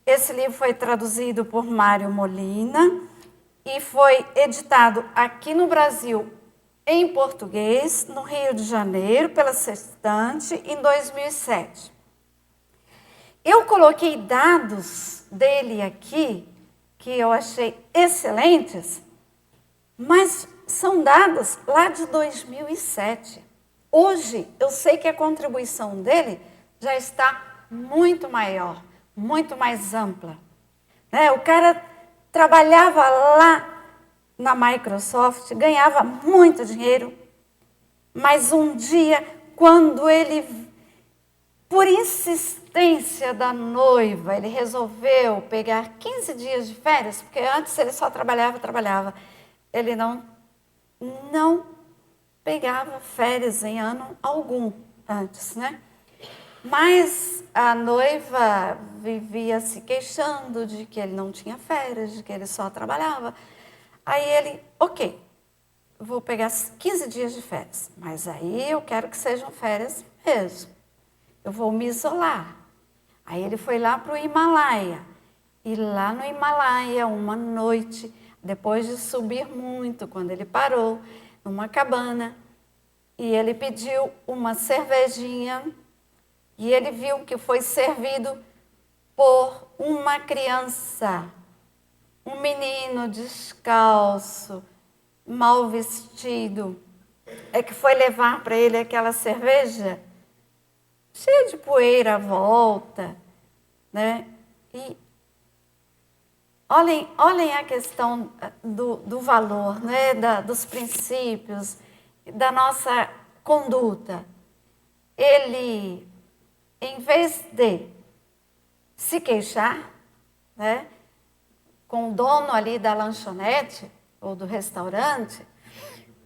Esse livro foi traduzido por Mário Molina e foi editado aqui no Brasil em português, no Rio de Janeiro, pela Sextante, em 2007. Eu coloquei dados dele aqui, que eu achei excelentes, mas são dados lá de 2007. Hoje, eu sei que a contribuição dele já está muito maior, muito mais ampla. O cara trabalhava lá na Microsoft, ganhava muito dinheiro, mas um dia, quando ele, por insistência da noiva, ele resolveu pegar 15 dias de férias, porque antes ele só trabalhava. Ele não pegava férias em ano algum antes, né? Mas a noiva vivia se queixando de que ele não tinha férias, de que ele só trabalhava. Aí ele, ok, vou pegar 15 dias de férias, mas aí eu quero que sejam férias mesmo. Eu vou me isolar. Aí ele foi lá para o Himalaia. E lá no Himalaia, uma noite, depois de subir muito, quando ele parou numa cabana, e ele pediu uma cervejinha, e ele viu que foi servido por uma criança, um menino descalço, mal vestido, que foi levar para ele aquela cerveja cheia de poeira à volta, né? E olhem a questão do valor, né? Dos princípios, da nossa conduta. Ele, em vez de se queixar, né, com o dono ali da lanchonete ou do restaurante,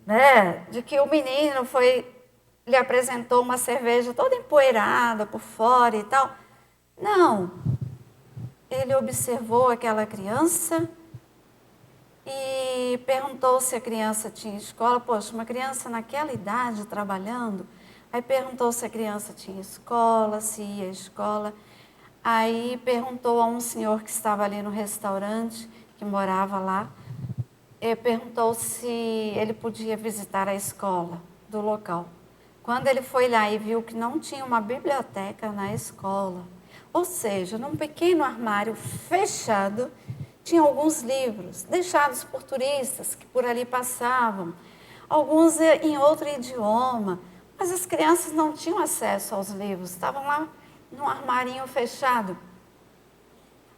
né, de que o menino lhe apresentou uma cerveja toda empoeirada por fora e tal. Não. Ele observou aquela criança e perguntou se a criança tinha escola. Poxa, uma criança naquela idade trabalhando. Aí perguntou se a criança tinha escola, se ia à escola. Aí perguntou a um senhor que estava ali no restaurante, que morava lá, e perguntou se ele podia visitar a escola do local. Quando ele foi lá e viu que não tinha uma biblioteca na escola, ou seja, num pequeno armário fechado, tinha alguns livros deixados por turistas que por ali passavam, alguns em outro idioma, mas as crianças não tinham acesso aos livros, estavam lá num armarinho fechado.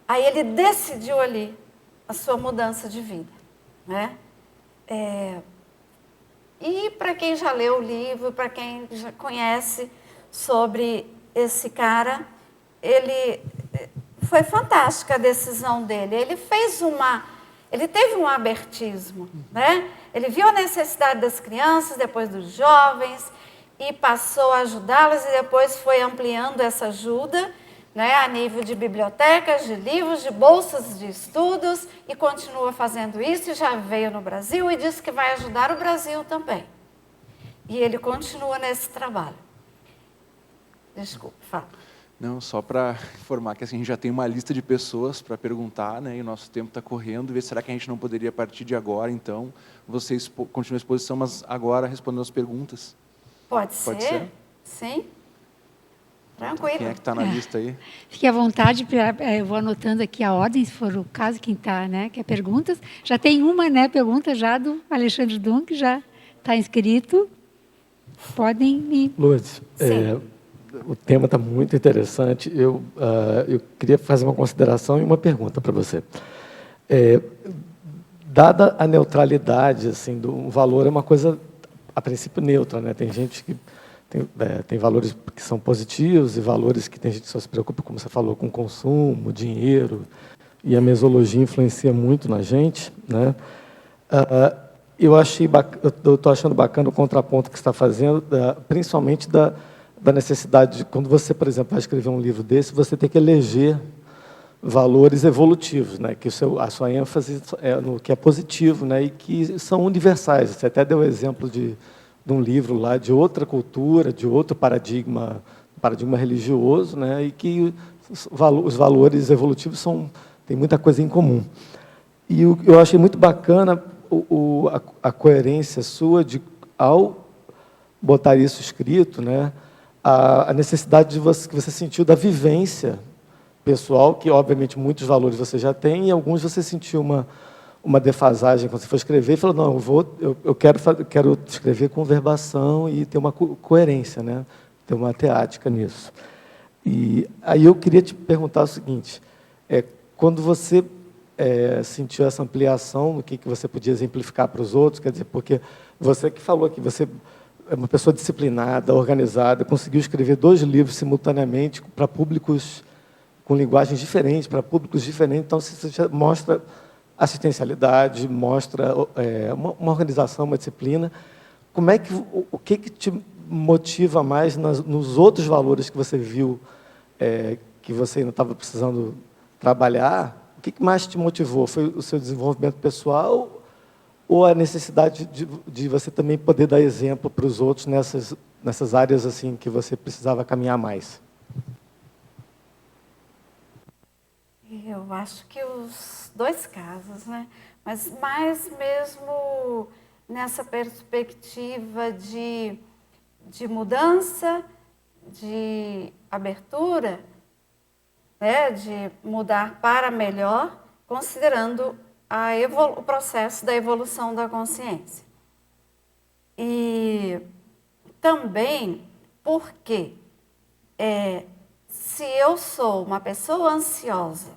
Aí ele decidiu ali a sua mudança de vida, né? E para quem já leu o livro, para quem já conhece sobre esse cara, foi fantástica a decisão dele. Ele teve um abertismo, né? Ele viu a necessidade das crianças, depois dos jovens, e passou a ajudá-las, e depois foi ampliando essa ajuda, né, a nível de bibliotecas, de livros, de bolsas de estudos, e continua fazendo isso, e já veio no Brasil e disse que vai ajudar o Brasil também. E ele continua nesse trabalho. Desculpa, fala. Não, só para informar que assim, a gente já tem uma lista de pessoas para perguntar, né? E o nosso tempo está correndo. Ver será que a gente não poderia, a partir de agora, então, você continua a exposição, mas agora respondendo as perguntas. Pode Pode ser? ser? Sim. Tranquilo. Quem é que está na lista aí? Fique à vontade, eu vou anotando aqui a ordem, se for o caso, quem está, né? Que é perguntas. Já tem uma, né? Pergunta já do Alexandre Dum, que já está inscrito. Podem me... Lourdes, o tema está muito interessante. Eu queria fazer uma consideração e uma pergunta para você. Dada a neutralidade, assim, do valor é uma coisa, a princípio, neutra, né? Tem gente que tem valores que são positivos e valores que tem gente que só se preocupa, como você falou, com consumo, dinheiro, e a mesologia influencia muito na gente, né? Eu estou achando bacana o contraponto que você está fazendo, principalmente da necessidade de, quando você, por exemplo, vai escrever um livro desse, você tem que eleger valores evolutivos, né? Que a sua ênfase é no que é positivo, né? E que são universais. Você até deu o exemplo de um livro lá de outra cultura, de outro paradigma religioso, né? E que os valores evolutivos têm muita coisa em comum. E eu achei muito bacana a coerência sua ao botar isso escrito, né? A necessidade que você sentiu da vivência pessoal, que obviamente muitos valores você já tem, e alguns você sentiu uma defasagem quando você for escrever e falou, não, eu quero escrever com verbação e ter uma coerência, né? Ter uma teática nisso. E aí eu queria te perguntar o seguinte, quando você sentiu essa ampliação, no que você podia exemplificar para os outros, quer dizer, porque você que falou que você é uma pessoa disciplinada, organizada, conseguiu escrever 2 livros simultaneamente para públicos com linguagens diferentes, para públicos diferentes, então você já mostra assistencialidade, mostra uma organização, uma disciplina. Como é que o que te motiva mais nos outros valores que você viu que você ainda estava precisando trabalhar? O que mais te motivou? Foi o seu desenvolvimento pessoal ou a necessidade de você também poder dar exemplo para os outros nessas áreas assim que você precisava caminhar mais? Eu acho que os 2 casos, né? Mas mais mesmo nessa perspectiva de mudança, de abertura, né? De mudar para melhor, considerando o processo da evolução da consciência. E também porque se eu sou uma pessoa ansiosa,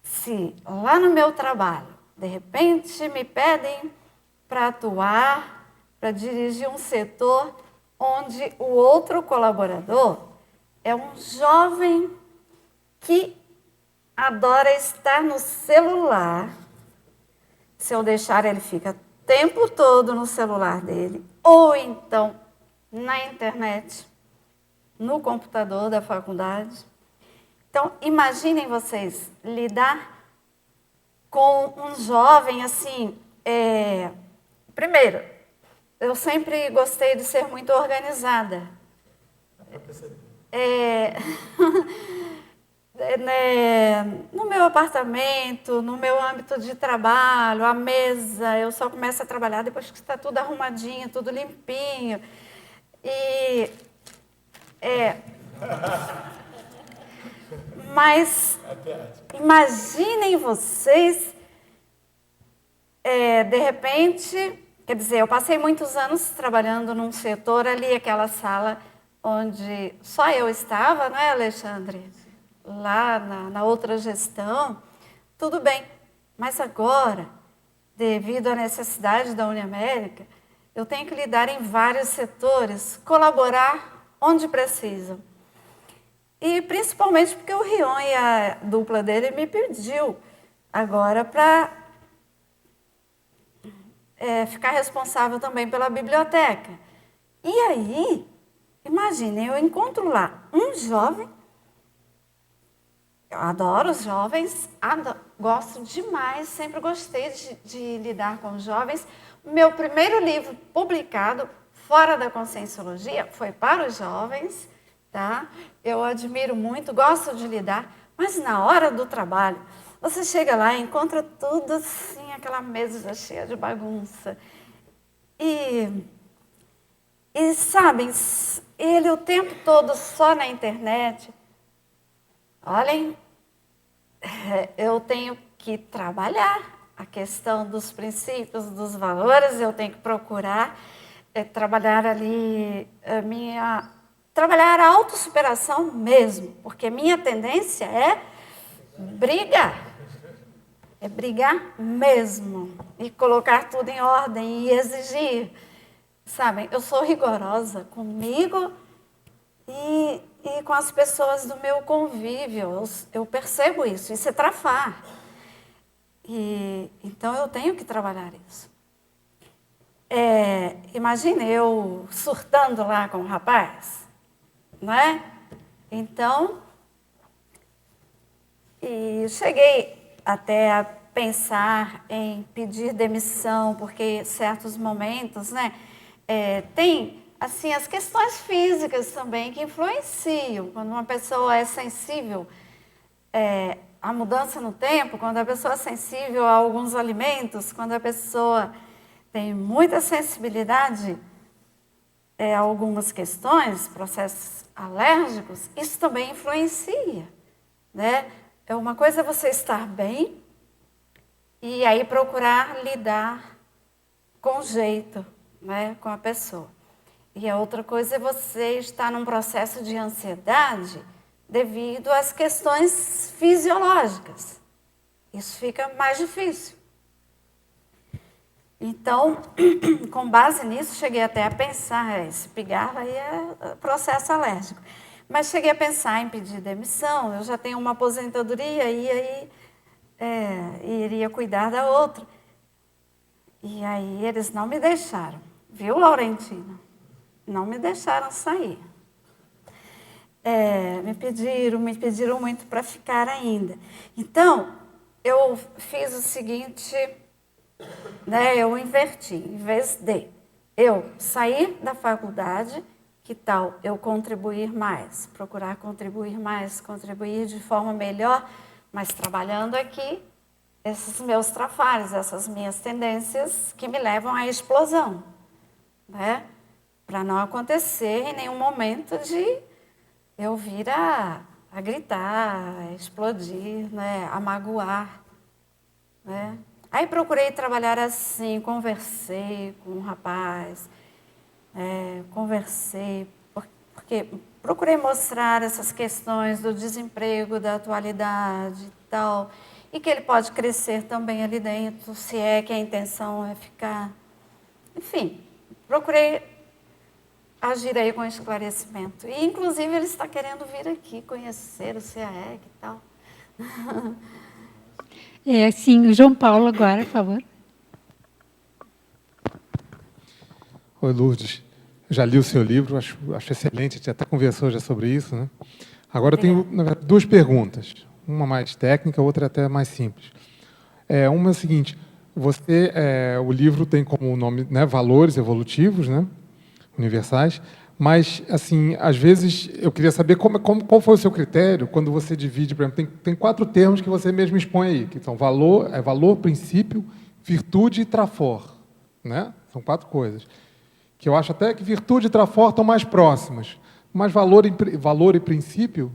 se lá no meu trabalho, de repente, me pedem para atuar, para dirigir um setor onde o outro colaborador é um jovem que adora estar no celular. Se eu deixar, ele fica o tempo todo no celular dele, ou então na internet, no computador da faculdade. Então, imaginem vocês lidar com um jovem assim. Primeiro, eu sempre gostei de ser muito organizada. No meu apartamento, no meu âmbito de trabalho, a mesa, eu só começo a trabalhar depois que está tudo arrumadinho, tudo limpinho. Mas imaginem vocês, de repente, quer dizer, eu passei muitos anos trabalhando num setor ali, aquela sala onde só eu estava, não é, Alexandre? Lá na outra gestão, tudo bem. Mas agora, devido à necessidade da Uniamérica, eu tenho que lidar em vários setores, colaborar onde precisam. E principalmente porque o Rion e a dupla dele me pediu agora para ficar responsável também pela biblioteca. E aí, imaginem, eu encontro lá um jovem. Eu adoro os jovens, gosto demais, sempre gostei de lidar com os jovens. O meu primeiro livro publicado fora da Conscienciologia, foi para os jovens, tá? Eu admiro muito, gosto de lidar, mas na hora do trabalho, você chega lá e encontra tudo assim, aquela mesa cheia de bagunça. E sabem, ele o tempo todo só na internet. Olhem, eu tenho que trabalhar a questão dos princípios, dos valores, eu tenho que procurar trabalhar ali trabalhar a autossuperação mesmo, porque minha tendência é brigar. É brigar mesmo e colocar tudo em ordem e exigir. Sabem, eu sou rigorosa comigo e com as pessoas do meu convívio. Eu percebo isso, isso é trafar. Então eu tenho que trabalhar isso. Imagine eu surtando lá com o rapaz, não é? Então, e cheguei até a pensar em pedir demissão, porque certos momentos, né, tem assim as questões físicas também que influenciam. Quando uma pessoa é sensível à mudança no tempo, quando a pessoa é sensível a alguns alimentos, quando a pessoa tem muita sensibilidade a algumas questões, processos alérgicos, isso também influencia, né? Uma coisa é você estar bem e aí procurar lidar com jeito, né, com a pessoa. E a outra coisa é você estar num processo de ansiedade devido às questões fisiológicas. Isso fica mais difícil. Então, com base nisso, cheguei até a pensar, esse pigarro aí é processo alérgico. Mas cheguei a pensar em pedir demissão, eu já tenho uma aposentadoria e aí iria cuidar da outra. E aí eles não me deixaram, viu, Laurentino? Não me deixaram sair. Me pediram muito para ficar ainda. Então, eu fiz o seguinte, né, eu inverti, em vez de eu sair da faculdade, que tal eu contribuir mais, procurar contribuir mais, contribuir de forma melhor, mas trabalhando aqui esses meus trafares, essas minhas tendências que me levam à explosão, né? Para não acontecer em nenhum momento de eu vir a gritar, a explodir, né? A magoar, né? Aí procurei trabalhar assim, conversei com um rapaz, porque procurei mostrar essas questões do desemprego, da atualidade e tal, e que ele pode crescer também ali dentro, se é que a intenção é ficar. Enfim, procurei agir aí com esclarecimento. E, inclusive, ele está querendo vir aqui conhecer o CAEC e tal. Sim, o João Paulo agora, por favor. Oi, Lourdes. Já li o seu livro, acho excelente, a gente até conversou já sobre isso, né? Agora eu tenho, na verdade, duas perguntas. Uma mais técnica, outra até mais simples. Uma é o seguinte, o livro tem como nome, né, valores evolutivos, né, universais, mas, assim, às vezes eu queria saber qual foi o seu critério quando você divide, por exemplo, tem 4 termos que você mesmo expõe aí, que são valor, princípio, virtude e trafor, né? São 4 coisas. Que eu acho até que virtude e trafor estão mais próximas, mas valor e princípio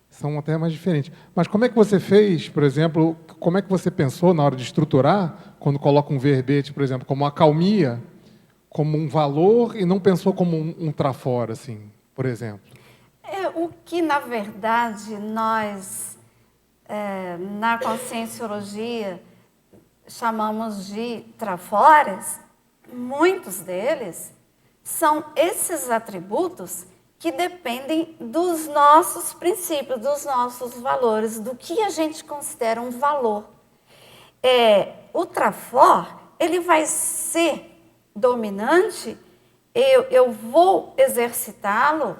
são até mais diferentes. Mas como é que você fez, por exemplo, como é que você pensou na hora de estruturar, quando coloca um verbete, por exemplo, como acalmia, como um valor, e não pensou como um trafor, assim, por exemplo? O que, na verdade, nós, na Conscienciologia, chamamos de trafores, muitos deles são esses atributos que dependem dos nossos princípios, dos nossos valores, do que a gente considera um valor. O trafor, ele vai ser dominante, eu vou exercitá-lo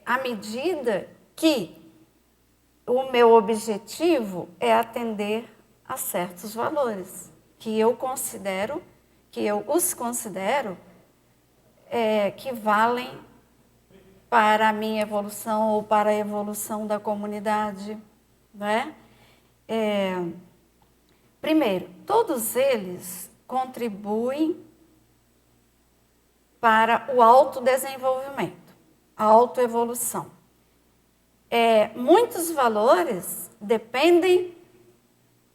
à medida que o meu objetivo é atender a certos valores que eu considero que eu os considero que valem para a minha evolução ou para a evolução da comunidade, né? Primeiro, todos eles contribuem para o autodesenvolvimento, a autoevolução. Muitos valores dependem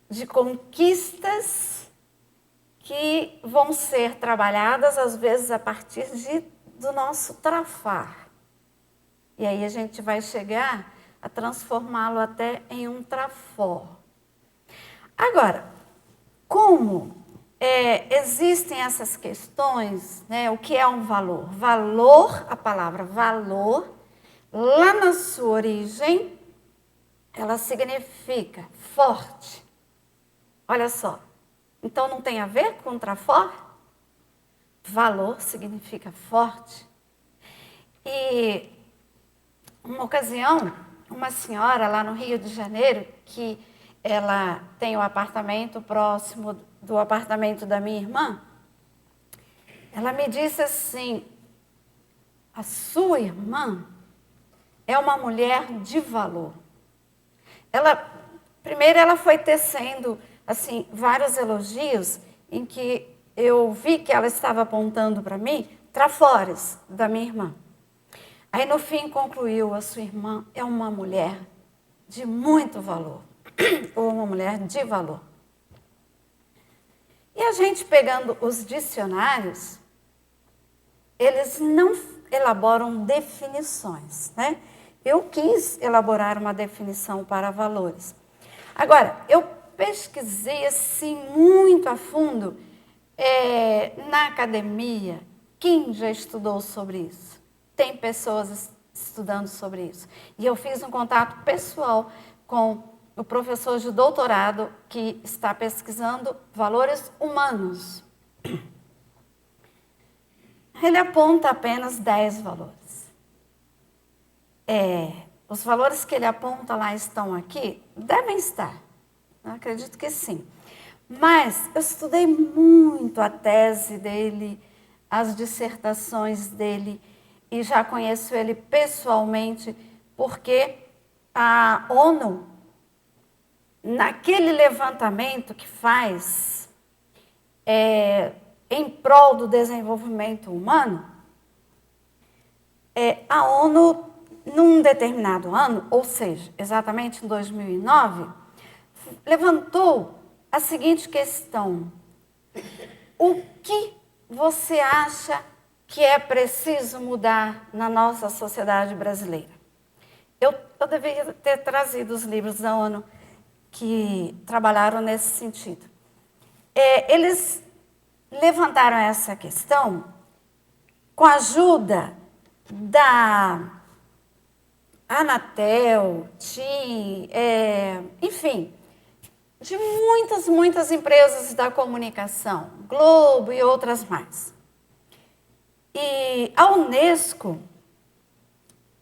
de conquistas que vão ser trabalhadas, às vezes, a partir do nosso trafar. E aí a gente vai chegar a transformá-lo até em um trafor. Agora, como existem essas questões, né, o que é um valor? Valor, a palavra valor, lá na sua origem, ela significa forte. Olha só, então não tem a ver com trafor? Valor significa forte. E uma ocasião, uma senhora lá no Rio de Janeiro, que ela tem um apartamento próximo do apartamento da minha irmã, ela me disse assim: a sua irmã é uma mulher de valor. Primeiro ela foi tecendo assim vários elogios em que eu vi que ela estava apontando para mim trafores da minha irmã. Aí no fim concluiu: a sua irmã é uma mulher de muito valor, ou uma mulher de valor. E a gente pegando os dicionários, eles não elaboram definições, né? Eu quis elaborar uma definição para valores. Agora, eu pesquisei assim muito a fundo na academia. Quem já estudou sobre isso? Tem pessoas estudando sobre isso. E eu fiz um contato pessoal com o professor de doutorado que está pesquisando valores humanos. Ele aponta apenas 10 valores. Os valores que ele aponta lá estão aqui? Devem estar. Eu acredito que sim. Mas eu estudei muito a tese dele, as dissertações dele, e já conheço ele pessoalmente, porque a ONU, naquele levantamento que faz em prol do desenvolvimento humano, a ONU, num determinado ano, ou seja, exatamente em 2009, levantou a seguinte questão: o que você acha que é preciso mudar na nossa sociedade brasileira? Eu deveria ter trazido os livros da ONU que trabalharam nesse sentido. Eles levantaram essa questão com a ajuda da Anatel, TIM, enfim, de muitas empresas da comunicação, Globo e outras mais. E a Unesco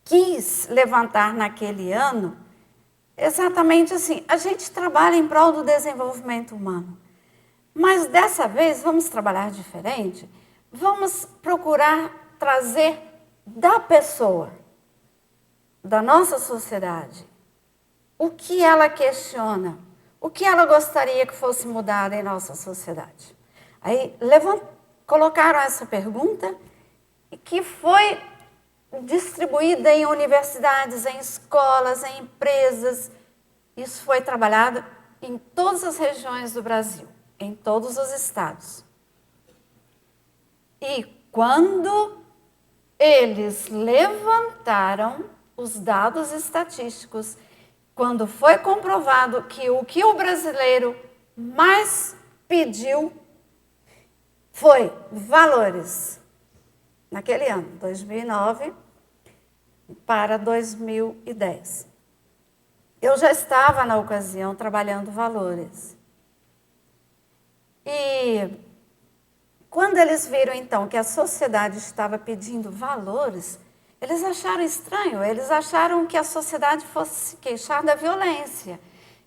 quis levantar naquele ano exatamente assim: a gente trabalha em prol do desenvolvimento humano, mas dessa vez vamos trabalhar diferente, vamos procurar trazer da pessoa, da nossa sociedade, o que ela questiona, o que ela gostaria que fosse mudado em nossa sociedade. Aí colocaram essa pergunta, que foi distribuída em universidades, em escolas, em empresas. Isso foi trabalhado em todas as regiões do Brasil, em todos os estados. E quando eles levantaram os dados estatísticos, quando foi comprovado que o que o brasileiro mais pediu foi valores, naquele ano, 2009 para 2010. Eu já estava, na ocasião, trabalhando valores. E quando eles viram, então, que a sociedade estava pedindo valores, eles acharam estranho, eles acharam que a sociedade fosse se queixar da violência,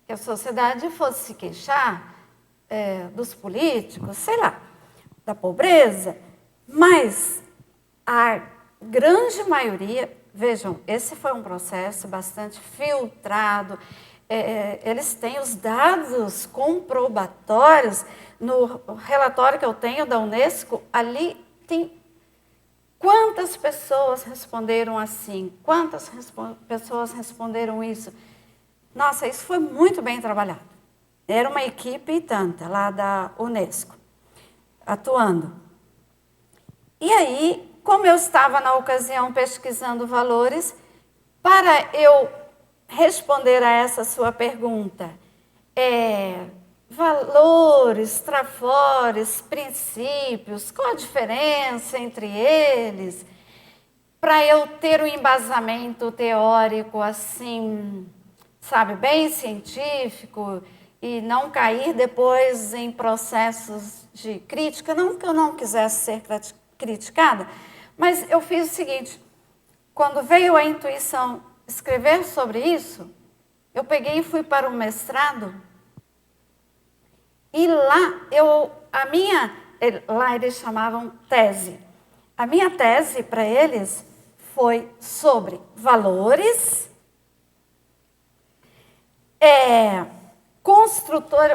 que a sociedade fosse se queixar dos políticos, sei lá. da pobreza, mas a grande maioria, vejam, esse foi um processo bastante filtrado, eles têm os dados comprobatórios, no relatório que eu tenho da Unesco, ali tem quantas pessoas responderam assim, quantas pessoas responderam isso. Nossa, isso foi muito bem trabalhado. Era uma equipe e tanta lá da Unesco, atuando. E aí, como eu estava na ocasião pesquisando valores, para eu responder a essa sua pergunta, valores, trafores, princípios, qual a diferença entre eles? Para eu ter um embasamento teórico assim, sabe, bem científico e não cair depois em processos de crítica, não que eu não quisesse ser criticada, mas eu fiz o seguinte, quando veio a intuição escrever sobre isso, eu peguei e fui para o mestrado e lá lá eles chamavam tese. A minha tese para eles foi sobre valores,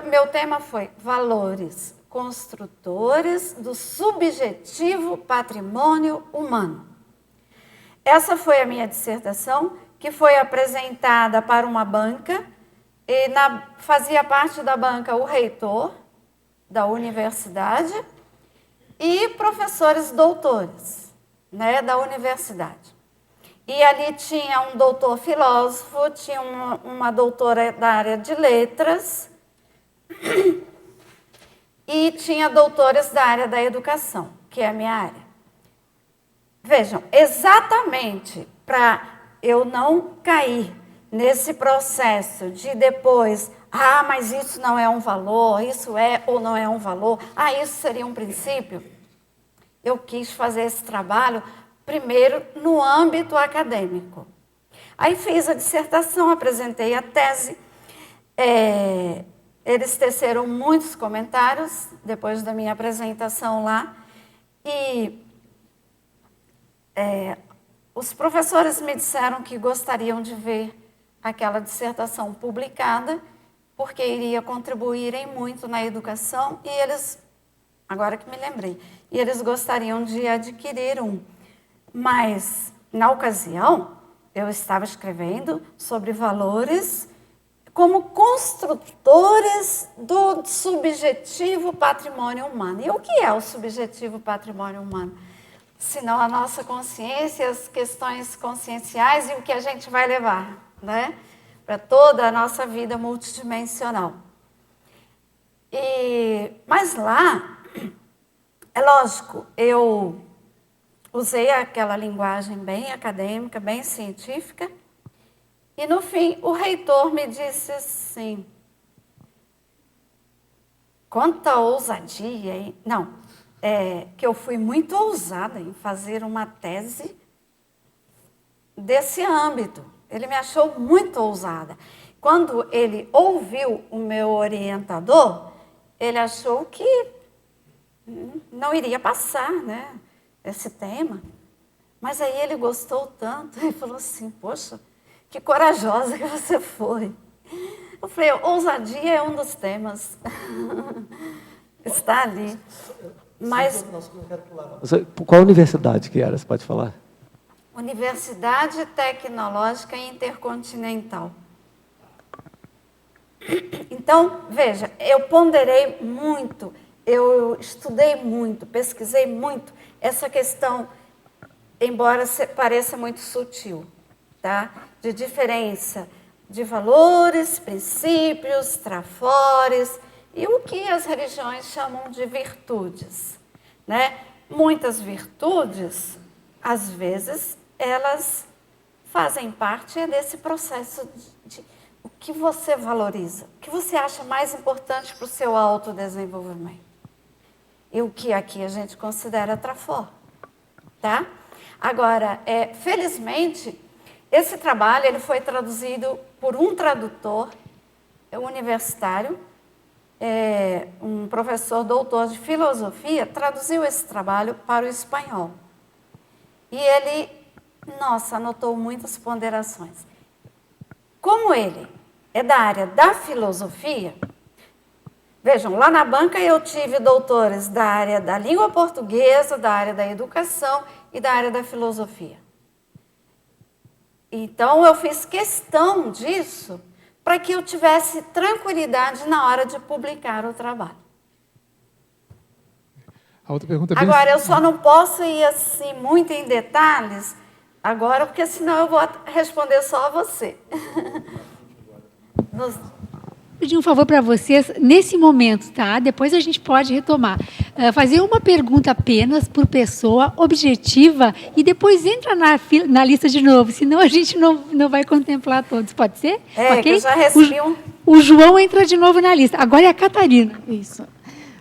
meu tema foi valores construtores do subjetivo patrimônio humano. Essa foi a minha dissertação, que foi apresentada para uma banca, e fazia parte da banca o reitor da universidade e professores doutores, né, da universidade. E ali tinha um doutor filósofo, tinha uma doutora da área de letras e tinha doutores da área da educação, que é a minha área. Vejam, exatamente para eu não cair nesse processo de depois, mas isso não é um valor, isso é ou não é um valor, isso seria um princípio. Eu quis fazer esse trabalho primeiro no âmbito acadêmico. Aí fiz a dissertação, apresentei a tese, eles teceram muitos comentários depois da minha apresentação lá, e os professores me disseram que gostariam de ver aquela dissertação publicada, porque iria contribuir em muito na educação, e eles, agora que me lembrei, e eles gostariam de adquirir um. Mas, na ocasião, eu estava escrevendo sobre valores como construtores do subjetivo patrimônio humano. E o que é o subjetivo patrimônio humano? Senão a nossa consciência, as questões conscienciais e o que a gente vai levar, né, para toda a nossa vida multidimensional. Mas lá, é lógico, eu usei aquela linguagem bem acadêmica, bem científica, e no fim o reitor me disse assim, quanta ousadia, hein? Não, que eu fui muito ousada em fazer uma tese desse âmbito. Ele me achou muito ousada. Quando ele ouviu o meu orientador, ele achou que não iria passar, né, esse tema. Mas aí ele gostou tanto, ele falou assim, poxa, que corajosa que você foi. Eu falei, ousadia é um dos temas. Está ali. Mas qual universidade que era, você pode falar? Universidade Tecnológica Intercontinental. Então, veja, eu ponderei muito, eu estudei muito, pesquisei muito essa questão, embora pareça muito sutil, tá? De diferença de valores, princípios, trafores e o que as religiões chamam de virtudes, né? Muitas virtudes, às vezes, elas fazem parte desse processo de o que você valoriza, o que você acha mais importante para o seu autodesenvolvimento. E o que aqui a gente considera trafor, tá? Agora, felizmente, esse trabalho ele foi traduzido por um tradutor universitário um professor doutor de filosofia, traduziu esse trabalho para o espanhol. E ele, nossa, anotou muitas ponderações. Como ele é da área da filosofia, vejam, lá na banca eu tive doutores da área da língua portuguesa, da área da educação e da área da filosofia. Então, eu fiz questão disso para que eu tivesse tranquilidade na hora de publicar o trabalho. A outra pergunta é bem... Agora, eu só não posso ir assim muito em detalhes agora, porque senão eu vou responder só a você. Pedir um favor para vocês, nesse momento, tá? Depois a gente pode retomar. Fazer uma pergunta apenas por pessoa, objetiva, e depois entra na lista de novo, senão a gente não vai contemplar todos. Pode ser? Okay? Que eu já recebi o João entra de novo na lista. Agora é a Catarina. Isso.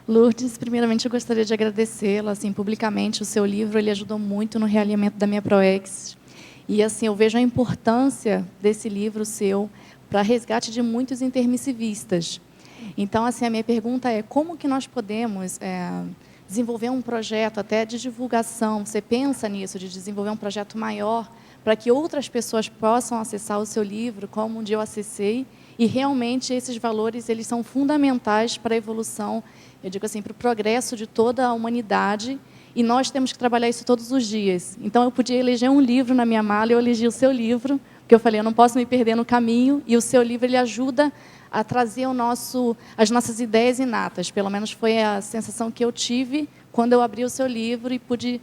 Lourdes, primeiramente eu gostaria de agradecê-la, assim, publicamente. O seu livro, ele ajudou muito no realinhamento da minha ProEx. E, assim, eu vejo a importância desse livro seu para resgate de muitos intermissivistas. Então, assim, a minha pergunta é como que nós podemos desenvolver um projeto até de divulgação? Você pensa nisso, de desenvolver um projeto maior para que outras pessoas possam acessar o seu livro, como um dia eu acessei, e realmente esses valores eles são fundamentais para a evolução, eu digo assim, para o progresso de toda a humanidade, e nós temos que trabalhar isso todos os dias. Então, eu podia eleger um livro na minha mala, eu elegi o seu livro, porque eu falei, eu não posso me perder no caminho, e o seu livro ele ajuda a trazer as nossas ideias inatas. Pelo menos foi a sensação que eu tive quando eu abri o seu livro e pude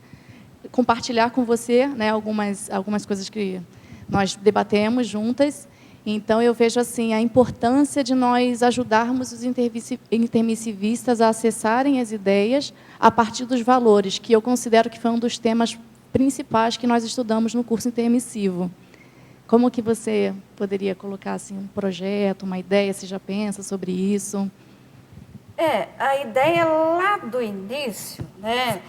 compartilhar com você, né, algumas coisas que nós debatemos juntas. Então, eu vejo assim, a importância de nós ajudarmos os intermissivistas a acessarem as ideias a partir dos valores, que eu considero que foi um dos temas principais que nós estudamos no curso intermissivo. Como que você poderia colocar assim, um projeto, uma ideia, se já pensa sobre isso? A ideia lá do início, né,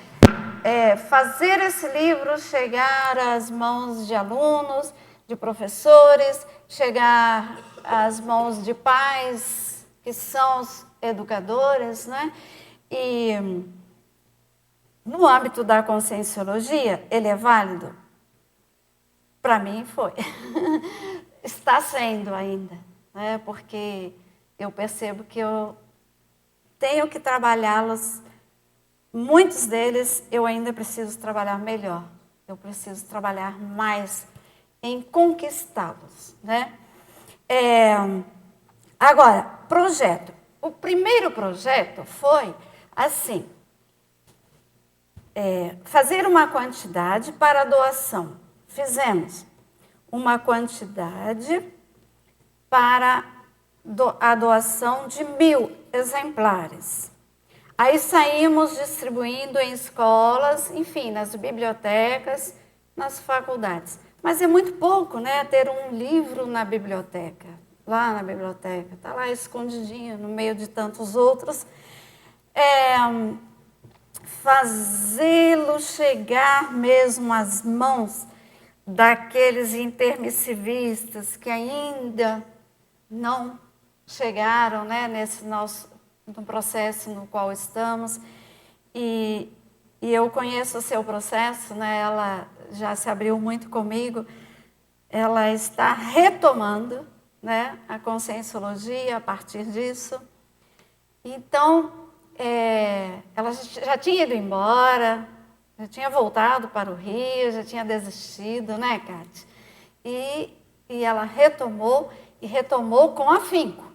fazer esse livro chegar às mãos de alunos, de professores, chegar às mãos de pais, que são os educadores, né? E no âmbito da conscienciologia, ele é válido? Para mim foi. Está sendo ainda, né? Porque eu percebo que eu tenho que trabalhá-los, muitos deles eu ainda preciso trabalhar melhor, eu preciso trabalhar mais em conquistá-los, né? Agora, projeto. O primeiro projeto foi assim, fazer uma quantidade para doação. Fizemos uma quantidade para a doação de 1000 exemplares. Aí saímos distribuindo em escolas, enfim, nas bibliotecas, nas faculdades. Mas é muito pouco, né, ter um livro na biblioteca, lá na biblioteca, está lá escondidinho no meio de tantos outros. Fazê-lo chegar mesmo às mãos daqueles intermissivistas que ainda não chegaram, né, no processo no qual estamos. E eu conheço o seu processo, né, ela já se abriu muito comigo, ela está retomando, né, a conscienciologia a partir disso. Então, ela já tinha ido embora, já tinha voltado para o Rio, já tinha desistido, né, Cátia? E ela retomou, e retomou com afinco.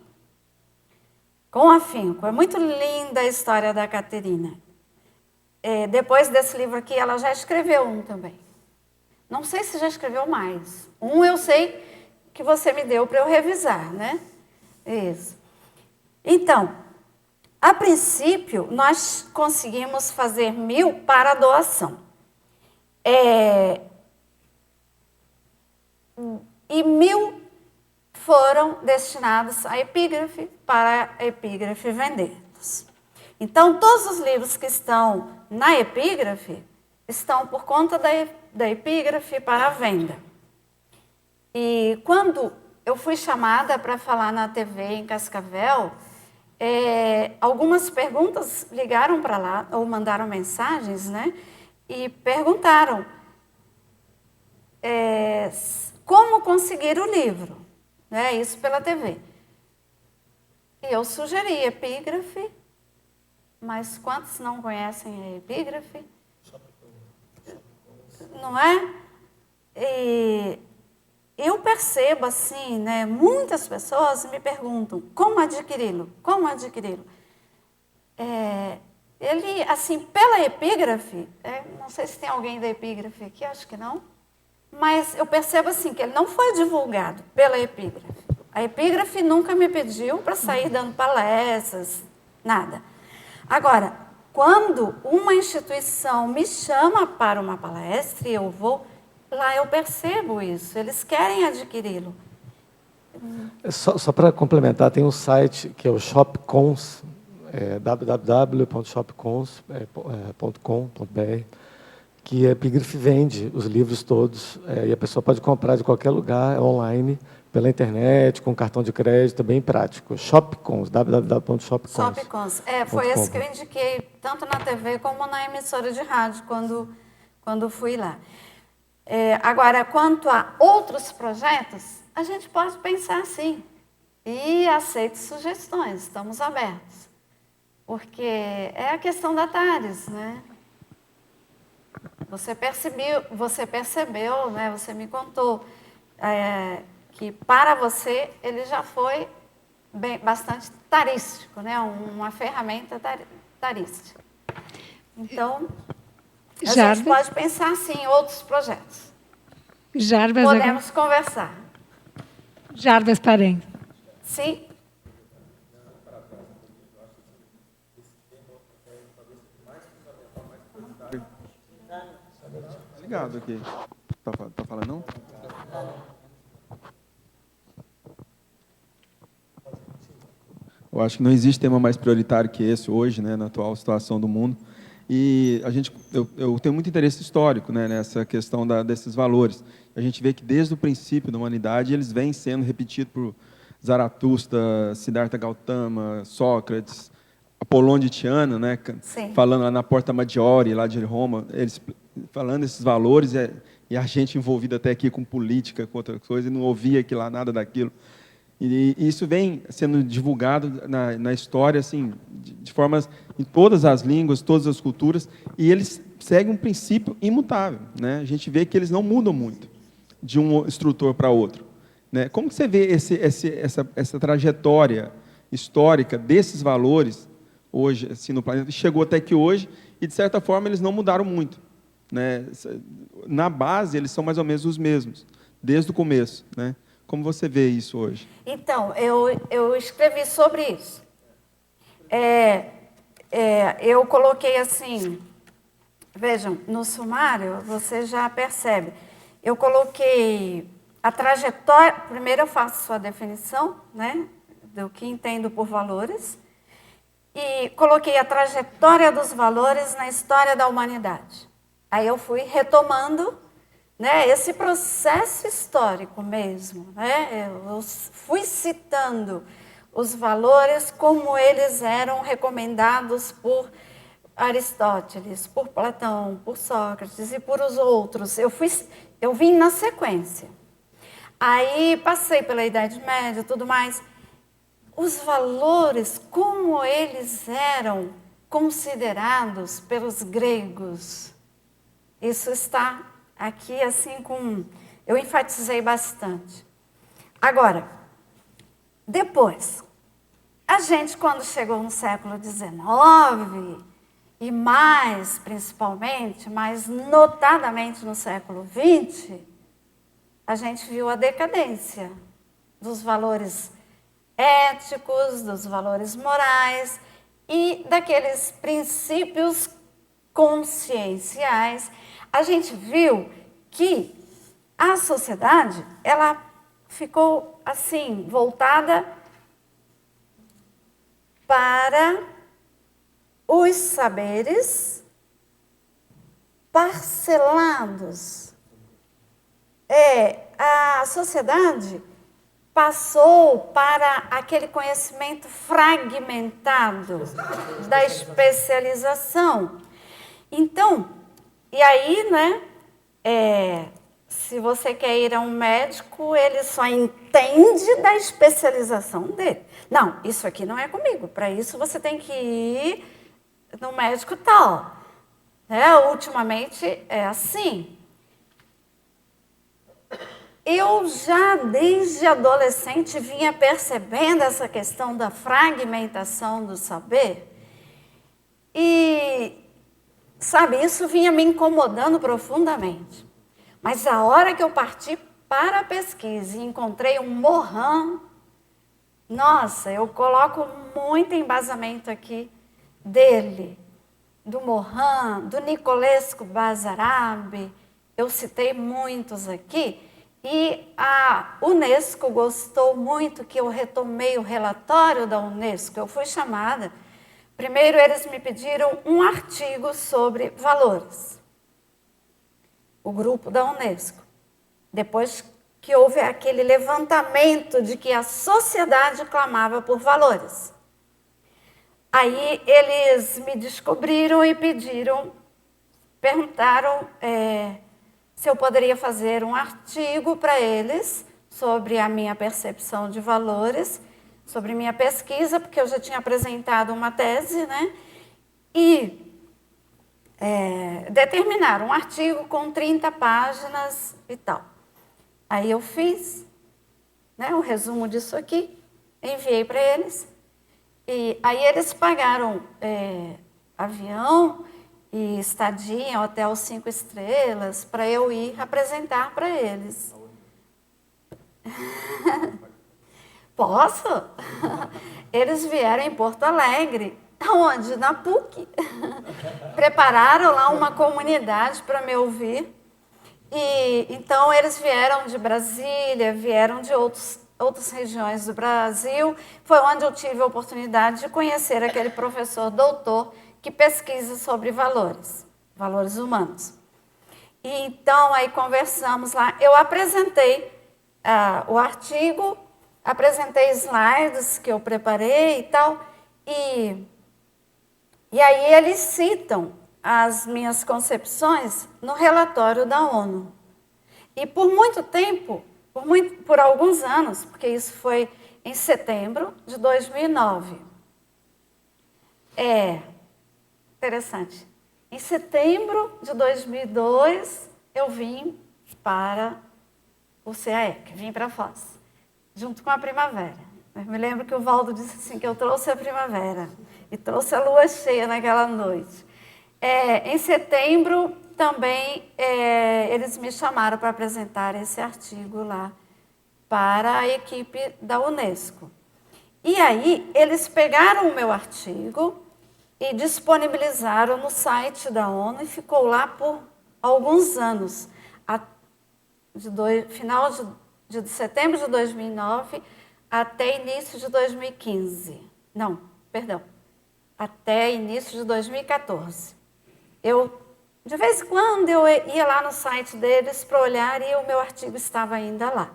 Com afinco. É muito linda a história da Caterina. Depois desse livro aqui, ela já escreveu um também. Não sei se já escreveu mais. Um eu sei que você me deu para eu revisar, né? Isso. Então, a princípio, nós conseguimos fazer 1000 para doação. E 1000 foram destinados à Epígrafe, para a Epígrafe vender-los. Então, todos os livros que estão na Epígrafe estão por conta da Epígrafe para a venda. E quando eu fui chamada para falar na TV em Cascavel, algumas perguntas ligaram para lá, ou mandaram mensagens, né? E perguntaram como conseguir o livro, né? Isso pela TV. E eu sugeri epígrafe, mas quantos não conhecem a epígrafe? Não é? E eu percebo assim, né? Muitas pessoas me perguntam como adquiri-lo, como adquiri-lo. Ele, assim, pela epígrafe, não sei se tem alguém da epígrafe aqui, acho que não, mas eu percebo assim que ele não foi divulgado pela epígrafe. A epígrafe nunca me pediu para sair dando palestras, nada. Agora, quando uma instituição me chama para uma palestra e eu vou, lá eu percebo isso, eles querem adquiri-lo. Só para complementar, tem um site que é o Shopcons, www.shopcons.com.br, que a Epígrafe vende os livros todos, e a pessoa pode comprar de qualquer lugar, online, pela internet, com cartão de crédito, é bem prático. Shopcons, www.shopcons. Shopcons, foi esse que eu indiquei, tanto na TV como na emissora de rádio, quando fui lá. Agora, quanto a outros projetos, a gente pode pensar assim, e aceito sugestões, estamos abertos. Porque é a questão da TARES, né? Você percebeu, né? Você me contou que para você ele já foi bastante tarístico, né? Uma ferramenta tarística. Então, a gente pode pensar assim em outros projetos. Jarbas, podemos conversar. Jarbas Parente. Sim. Obrigado aqui. Tá falando não? Eu acho que não existe tema mais prioritário que esse hoje, né, na atual situação do mundo. E eu tenho muito interesse histórico, né, nessa questão desses valores. A gente vê que desde o princípio da humanidade eles vêm sendo repetidos por Zaratustra, Siddhartha Gautama, Sócrates, Apolônio de Tiana, né, falando lá na Porta Maggiore, lá de Roma, eles falando esses valores, e a gente envolvido até aqui com política, com outra coisa, e não ouvia aqui lá nada daquilo. E isso vem sendo divulgado na história, assim, de formas, em todas as línguas, todas as culturas, e eles seguem um princípio imutável, né? A gente vê que eles não mudam muito de um instrutor para outro, né? Como que você vê essa trajetória histórica desses valores hoje, assim, no planeta? Chegou até aqui hoje e, de certa forma, eles não mudaram muito, né? Na base, eles são mais ou menos os mesmos, desde o começo, né? Como você vê isso hoje? Então, eu escrevi sobre isso. Eu coloquei assim, vejam, no sumário você já percebe. Eu coloquei a trajetória, primeiro eu faço sua definição, né, do que entendo por valores, e coloquei a trajetória dos valores na história da humanidade. Aí eu fui retomando, né, esse processo histórico mesmo, né? Eu fui citando os valores como eles eram recomendados por Aristóteles, por Platão, por Sócrates e por os outros. Eu vim na sequência. Aí passei pela Idade Média e tudo mais. Os valores, como eles eram considerados pelos gregos, isso está aqui, assim, eu enfatizei bastante. Agora, depois, a gente, quando chegou no século XIX, e mais, principalmente, mais notadamente no século XX, a gente viu a decadência dos valores éticos, dos valores morais e daqueles princípios conscienciais. A gente viu que a sociedade, ela ficou assim, voltada para os saberes parcelados. A sociedade, passou para aquele conhecimento fragmentado da especialização. Então, e aí, né, se você quer ir a um médico, ele só entende da especialização dele. Não, isso aqui não é comigo. Para isso você tem que ir no médico tal. Ultimamente é assim. Eu já desde adolescente vinha percebendo essa questão da fragmentação do saber. E, sabe, isso vinha me incomodando profundamente. Mas a hora que eu parti para a pesquisa e encontrei um Mohan, nossa, eu coloco muito embasamento aqui dele, do Mohan, do Nicolescu Basarab, eu citei muitos aqui, e a Unesco gostou muito que eu retomei o relatório da Unesco, eu fui chamada. Primeiro eles me pediram um artigo sobre valores, o grupo da Unesco. Depois que houve aquele levantamento de que a sociedade clamava por valores. Aí eles me descobriram e perguntaram se eu poderia fazer um artigo para eles sobre a minha percepção de valores, sobre minha pesquisa, porque eu já tinha apresentado uma tese, né? E determinaram um artigo com 30 páginas e tal. Aí eu fiz, né, um resumo disso aqui, enviei para eles. E aí eles pagaram avião e estadia em hotel 5 estrelas para eu ir apresentar para eles. Posso? Eles vieram em Porto Alegre, onde? Na PUC. Prepararam lá uma comunidade para me ouvir. E então eles vieram de Brasília, vieram de outras regiões do Brasil. Foi onde eu tive a oportunidade de conhecer aquele professor doutor que pesquisa sobre valores humanos. E então aí conversamos lá. Eu apresentei o artigo, apresentei slides que eu preparei e tal. E aí eles citam as minhas concepções no relatório da ONU. E por muito tempo, por alguns anos, porque isso foi em setembro de 2009. Interessante. Em setembro de 2002, eu vim para o CAEC, vim para Foz, junto com a primavera. Eu me lembro que o Valdo disse assim, que eu trouxe a primavera e trouxe a lua cheia naquela noite. Em setembro, também, eles me chamaram para apresentar esse artigo lá para a equipe da Unesco. E aí, eles pegaram o meu artigo e disponibilizaram no site da ONU e ficou lá por alguns anos, final de setembro de 2009 até início de 2015. Não, perdão, até início de 2014. De vez em quando, eu ia lá no site deles para olhar e o meu artigo estava ainda lá.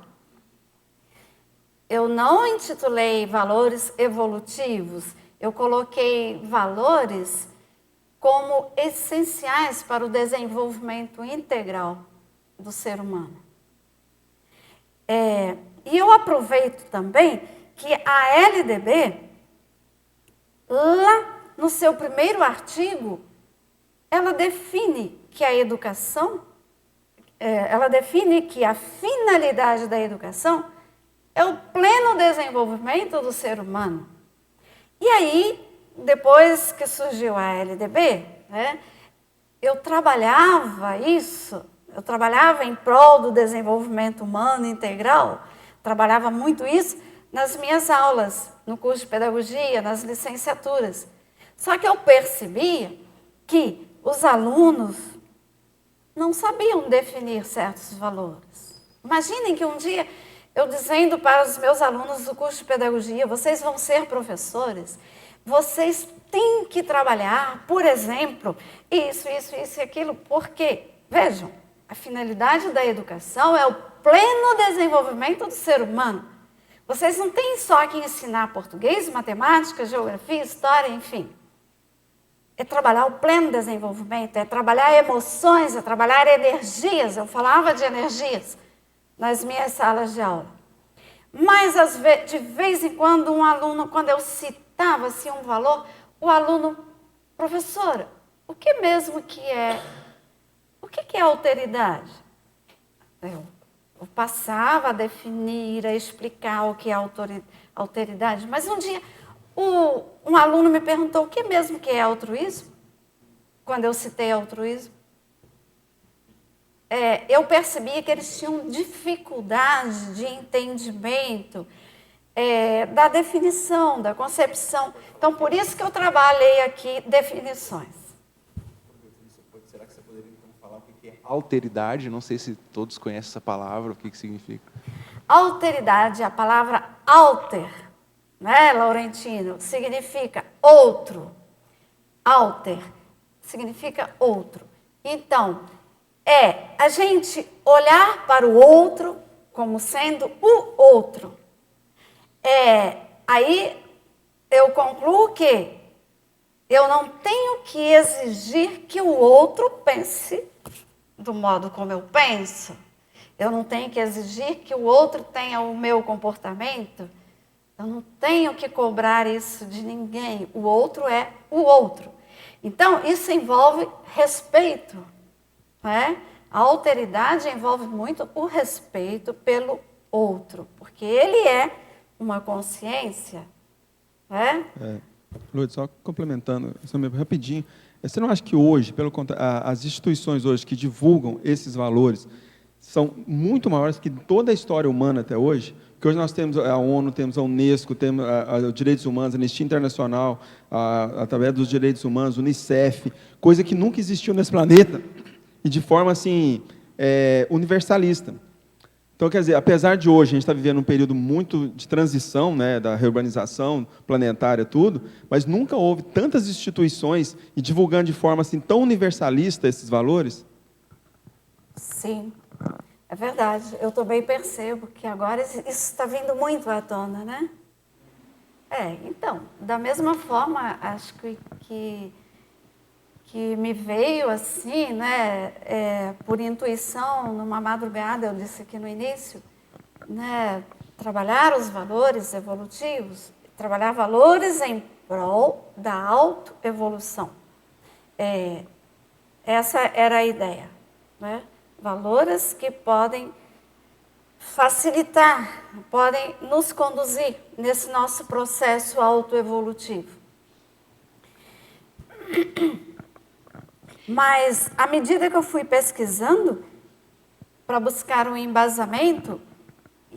Eu não intitulei valores evolutivos, eu coloquei valores como essenciais para o desenvolvimento integral do ser humano. E eu aproveito também que a LDB, lá no seu primeiro artigo, ela define que a educação, ela define que a finalidade da educação é o pleno desenvolvimento do ser humano. E aí, depois que surgiu a LDB, né, eu trabalhava em prol do desenvolvimento humano integral, trabalhava muito isso nas minhas aulas, no curso de pedagogia, nas licenciaturas. Só que eu percebia que os alunos não sabiam definir certos valores. Imaginem que um dia eu dizendo para os meus alunos do curso de pedagogia, vocês vão ser professores, vocês têm que trabalhar, por exemplo, isso e aquilo, porque, vejam, a finalidade da educação é o pleno desenvolvimento do ser humano. Vocês não têm só que ensinar português, matemática, geografia, história, enfim. É trabalhar o pleno desenvolvimento, é trabalhar emoções, é trabalhar energias. Eu falava de energias nas minhas salas de aula. Mas, de vez em quando, um aluno, quando eu citava assim, um valor, o aluno, professora, o que mesmo que é? O que é alteridade? Eu passava a definir, a explicar o que é alteridade, mas um dia um aluno me perguntou o que mesmo que é altruísmo, quando eu citei altruísmo. Eu percebi que eles tinham dificuldade de entendimento da definição, da concepção. Então, por isso que eu trabalhei aqui definições. Será que você poderia então falar o que é alteridade? Não sei se todos conhecem essa palavra, o que significa. Alteridade, a palavra alter, né, Laurentino, significa outro. Alter significa outro. Então, a gente olhar para o outro como sendo o outro. Aí eu concluo que eu não tenho que exigir que o outro pense do modo como eu penso. Eu não tenho que exigir que o outro tenha o meu comportamento. Eu não tenho que cobrar isso de ninguém. O outro é o outro. Então, isso envolve respeito. Né? A alteridade envolve muito o respeito pelo outro, porque ele é uma consciência. Né? Lourdes, só complementando, rapidinho, você não acha que hoje, pelo contrário, as instituições hoje que divulgam esses valores são muito maiores que toda a história humana até hoje? Porque hoje nós temos a ONU, temos a Unesco, temos os direitos humanos, a Anistia Internacional, através dos direitos humanos, Unicef, coisa que nunca existiu nesse planeta, e de forma assim, universalista. Então, quer dizer, apesar de hoje a gente estar vivendo um período muito de transição, né, da reurbanização planetária, tudo, mas nunca houve tantas instituições e divulgando de forma assim tão universalista esses valores? Sim, é verdade. Eu também percebo que agora isso está vindo muito à tona, né? Então, da mesma forma, acho que me veio assim, né, por intuição, numa madrugada, eu disse aqui no início, né, trabalhar os valores evolutivos, trabalhar valores em prol da autoevolução. Essa era a ideia, né? Valores que podem facilitar, podem nos conduzir nesse nosso processo autoevolutivo. Mas, à medida que eu fui pesquisando para buscar um embasamento,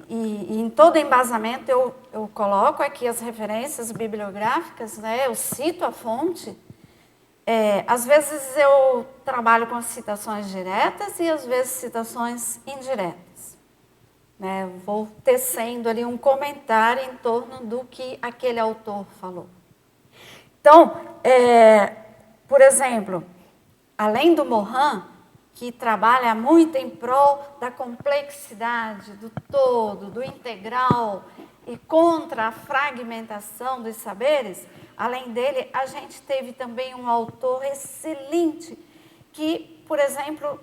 e em todo embasamento eu coloco aqui as referências bibliográficas, né? Eu cito a fonte. Às vezes eu trabalho com citações diretas e às vezes citações indiretas. Né? Eu vou tecendo ali um comentário em torno do que aquele autor falou. Então, por exemplo, além do Morin, que trabalha muito em prol da complexidade, do todo, do integral e contra a fragmentação dos saberes, além dele, a gente teve também um autor excelente que, por exemplo,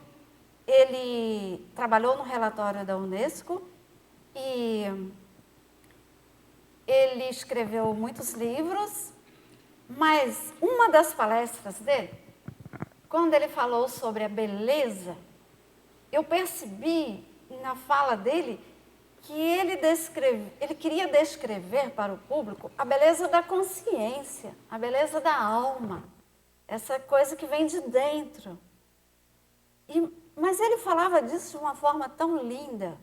ele trabalhou no relatório da Unesco e ele escreveu muitos livros, mas uma das palestras dele, quando ele falou sobre a beleza, eu percebi na fala dele que ele queria descrever para o público a beleza da consciência, a beleza da alma, essa coisa que vem de dentro. Mas ele falava disso de uma forma tão linda.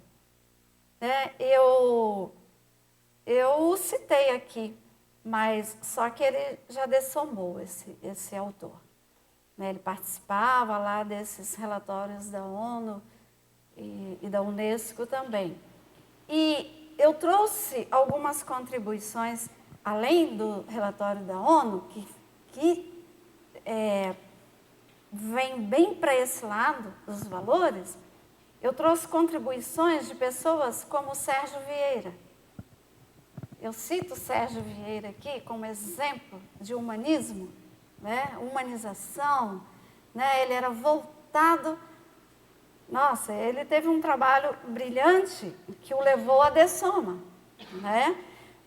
Né? Eu o citei aqui, mas só que ele já dessomou esse autor. Ele participava lá desses relatórios da ONU e da Unesco também. E eu trouxe algumas contribuições, além do relatório da ONU, que vem bem para esse lado dos valores. Eu trouxe contribuições de pessoas como o Sérgio Vieira, Eu cito Sérgio Vieira aqui como exemplo de humanismo, né? Humanização, né? Ele era voltado... Nossa, ele teve um trabalho brilhante que o levou à dessoma, né?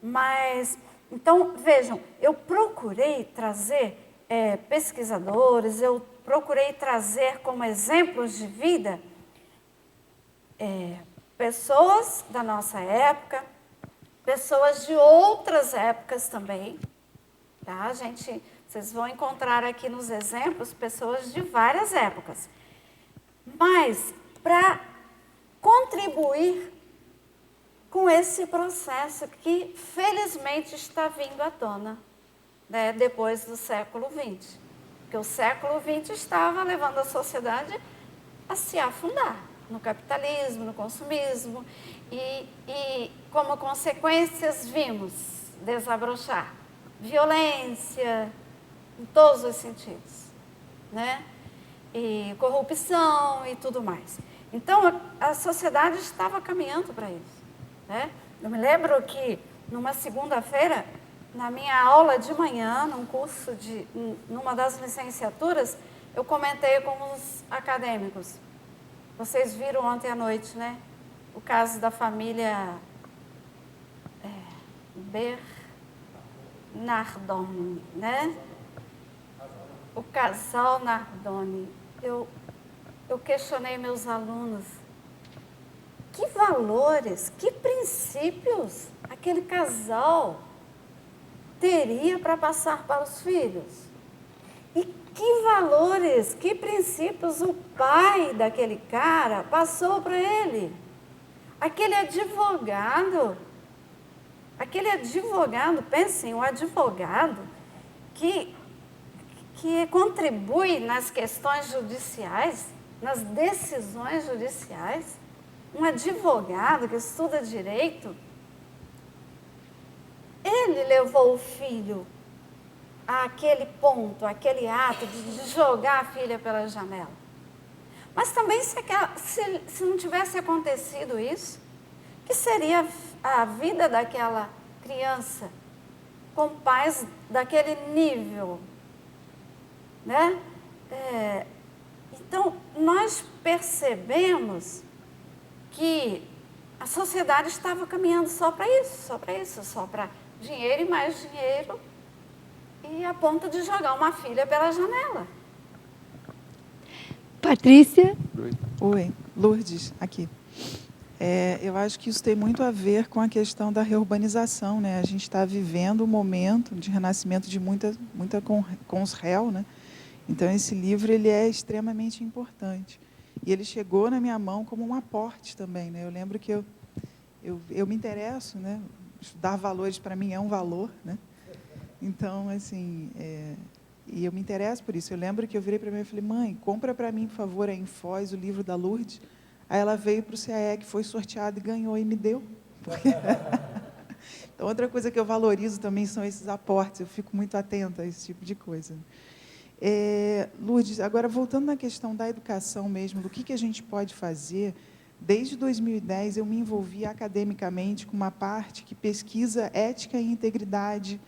Mas, então, vejam, eu procurei trazer pesquisadores, eu procurei trazer como exemplos de vida pessoas da nossa época, pessoas de outras épocas também, tá, gente? Vocês vão encontrar aqui nos exemplos pessoas de várias épocas. Mas, para contribuir com esse processo que, felizmente, está vindo à tona, né, depois do século XX. Porque o século XX estava levando a sociedade a se afundar no capitalismo, no consumismo, e como consequências, vimos desabrochar violência em todos os sentidos, né? E corrupção e tudo mais. Então, a sociedade estava caminhando para isso, né? Eu me lembro que, numa segunda-feira, na minha aula de manhã, numa das licenciaturas, eu comentei com os acadêmicos. Vocês viram ontem à noite, né? O caso da família Nardoni, né? O casal Nardoni. Eu questionei meus alunos. Que valores, que princípios aquele casal teria para passar para os filhos? E que valores, que princípios o pai daquele cara passou para ele? Aquele advogado, pensem, o advogado que contribui nas questões judiciais, nas decisões judiciais, um advogado que estuda direito, ele levou o filho àquele ponto, àquele ato de jogar a filha pela janela. Mas também, se não tivesse acontecido isso, que seria a vida daquela criança com pais daquele nível, né? Então, nós percebemos que a sociedade estava caminhando só para isso, só para dinheiro e mais dinheiro, e a ponto de jogar uma filha pela janela. Patrícia? Oi, Lourdes, aqui. Eu acho que isso tem muito a ver com a questão da reurbanização, né? A gente está vivendo um momento de renascimento de muita com os réus, né? Então, esse livro ele é extremamente importante. E ele chegou na minha mão como um aporte também, né? Eu lembro que eu me interesso, né? Estudar valores, para mim, é um valor, né? Então, assim, e eu me interesso por isso. Eu lembro que eu virei para mim e falei, mãe, compra para mim, por favor, em Foz, o livro da Lourdes. Aí ela veio para o CAE, que foi sorteado e ganhou, e me deu. Então, outra coisa que eu valorizo também são esses aportes. Eu fico muito atenta a esse tipo de coisa. Lourdes, agora, voltando na questão da educação mesmo, do que a gente pode fazer, desde 2010 eu me envolvi academicamente com uma parte que pesquisa ética e integridade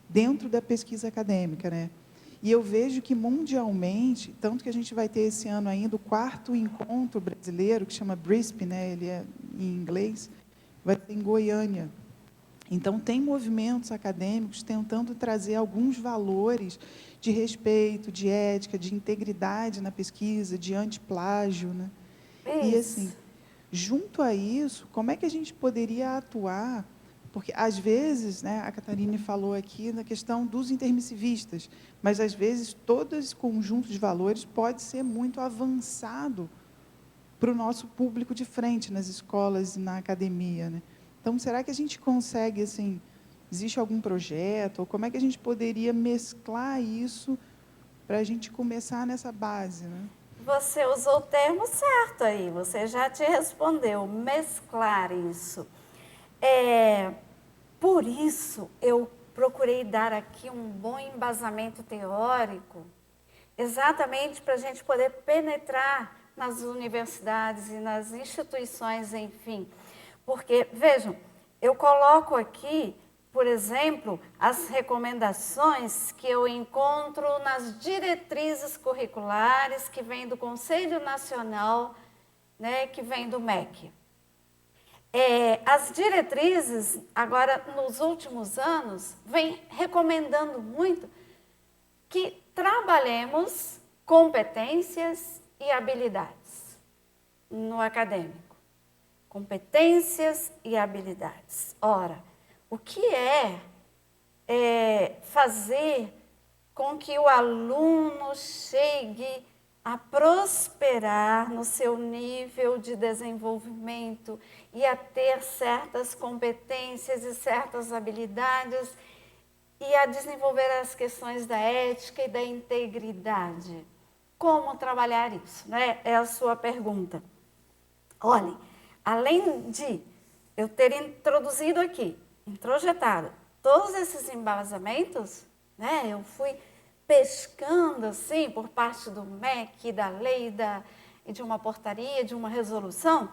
dentro da pesquisa acadêmica, né? E eu vejo que, mundialmente, tanto que a gente vai ter esse ano ainda o 4º encontro brasileiro, que chama BRISP, né? Ele é em inglês, vai ser em Goiânia. Então, tem movimentos acadêmicos tentando trazer alguns valores de respeito, de ética, de integridade na pesquisa, de antiplágio, né? E, assim, junto a isso, como é que a gente poderia atuar? Porque, às vezes, né, a Catarina falou aqui na questão dos intermissivistas, mas, às vezes, todo esse conjunto de valores pode ser muito avançado para o nosso público de frente, nas escolas e na academia, né? Então, será que a gente consegue, assim, existe algum projeto, ou como é que a gente poderia mesclar isso para a gente começar nessa base, né? Você usou o termo certo aí, você já te respondeu, mesclar isso. Por isso, eu procurei dar aqui um bom embasamento teórico, exatamente para a gente poder penetrar nas universidades e nas instituições, enfim. Porque, vejam, eu coloco aqui por exemplo, as recomendações que eu encontro nas diretrizes curriculares que vêm do Conselho Nacional, né, que vem do MEC. As diretrizes, agora, nos últimos anos, vêm recomendando muito que trabalhemos competências e habilidades no acadêmico. Competências e habilidades. Ora, o que é fazer com que o aluno chegue a prosperar no seu nível de desenvolvimento e a ter certas competências e certas habilidades e a desenvolver as questões da ética e da integridade. Como trabalhar isso, né? É a sua pergunta. Olhem, além de eu ter introduzido aqui, introjetado todos esses embasamentos, né? Eu fui pescando assim por parte do MEC, da lei, e de uma portaria, de uma resolução.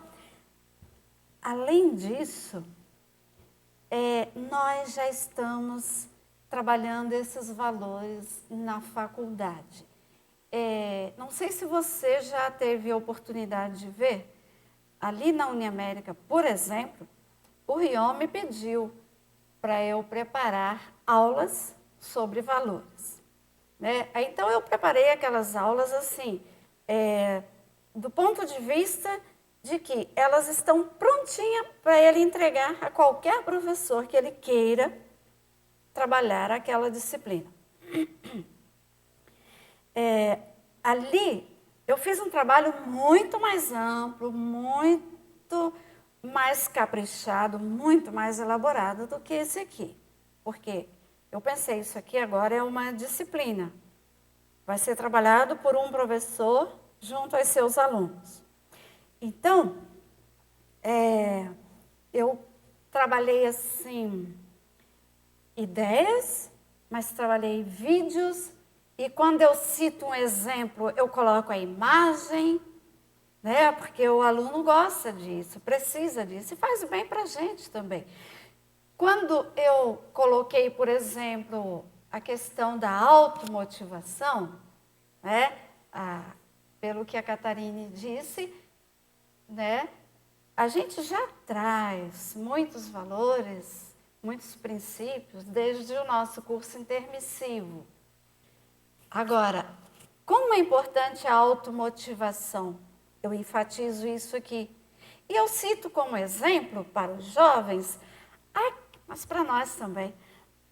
Além disso, nós já estamos trabalhando esses valores na faculdade. Não sei se você já teve a oportunidade de ver, ali na Uniamérica, por exemplo, o Rion me pediu para eu preparar aulas sobre valores. Né? Então, eu preparei aquelas aulas assim, do ponto de vista de que elas estão prontinhas para ele entregar a qualquer professor que ele queira trabalhar aquela disciplina. Ali, eu fiz um trabalho muito mais amplo, muito mais caprichado, muito mais elaborado do que esse aqui. Por quê? Eu pensei, isso aqui agora é uma disciplina. Vai ser trabalhado por um professor junto aos seus alunos. Então, eu trabalhei assim, ideias, mas trabalhei vídeos, e quando eu cito um exemplo, eu coloco a imagem, né? Porque o aluno gosta disso, precisa disso, e faz bem para a gente também. Quando eu coloquei, por exemplo, a questão da automotivação, né? Pelo que a Catarine disse, né? A gente já traz muitos valores, muitos princípios, desde o nosso curso intermissivo. Agora, como é importante a automotivação? Eu enfatizo isso aqui. E eu cito como exemplo para os jovens, mas para nós também,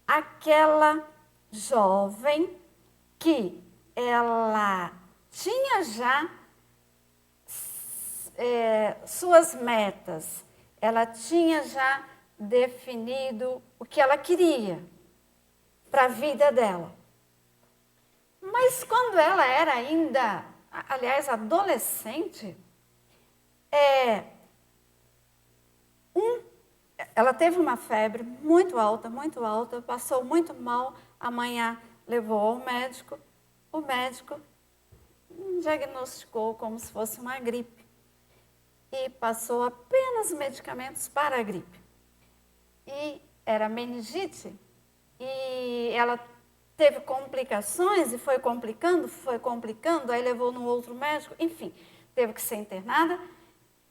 aquela jovem que ela tinha já suas metas, ela tinha já definido o que ela queria para a vida dela. Mas quando ela era ainda, aliás, adolescente, ela teve uma febre muito alta, passou muito mal, a mãe a levou ao médico, o médico diagnosticou como se fosse uma gripe e passou apenas medicamentos para a gripe. E era meningite, e ela teve complicações e foi complicando, aí levou no outro médico, enfim, teve que ser internada.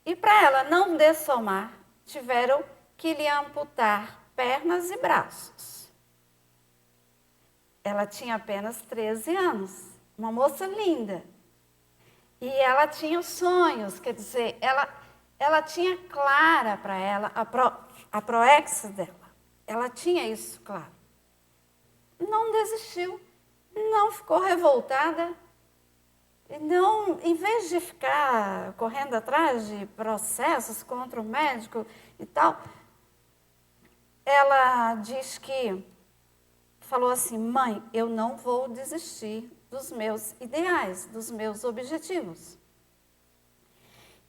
E para ela não dessomar, tiveram que lhe amputar pernas e braços. Ela tinha apenas 13 anos, uma moça linda. E ela tinha sonhos, quer dizer, ela tinha clara para ela a proex dela. Ela tinha isso claro. Não desistiu, não ficou revoltada. Não, em vez de ficar correndo atrás de processos contra o médico e tal, ela diz que falou assim: mãe, eu não vou desistir dos meus ideais, dos meus objetivos.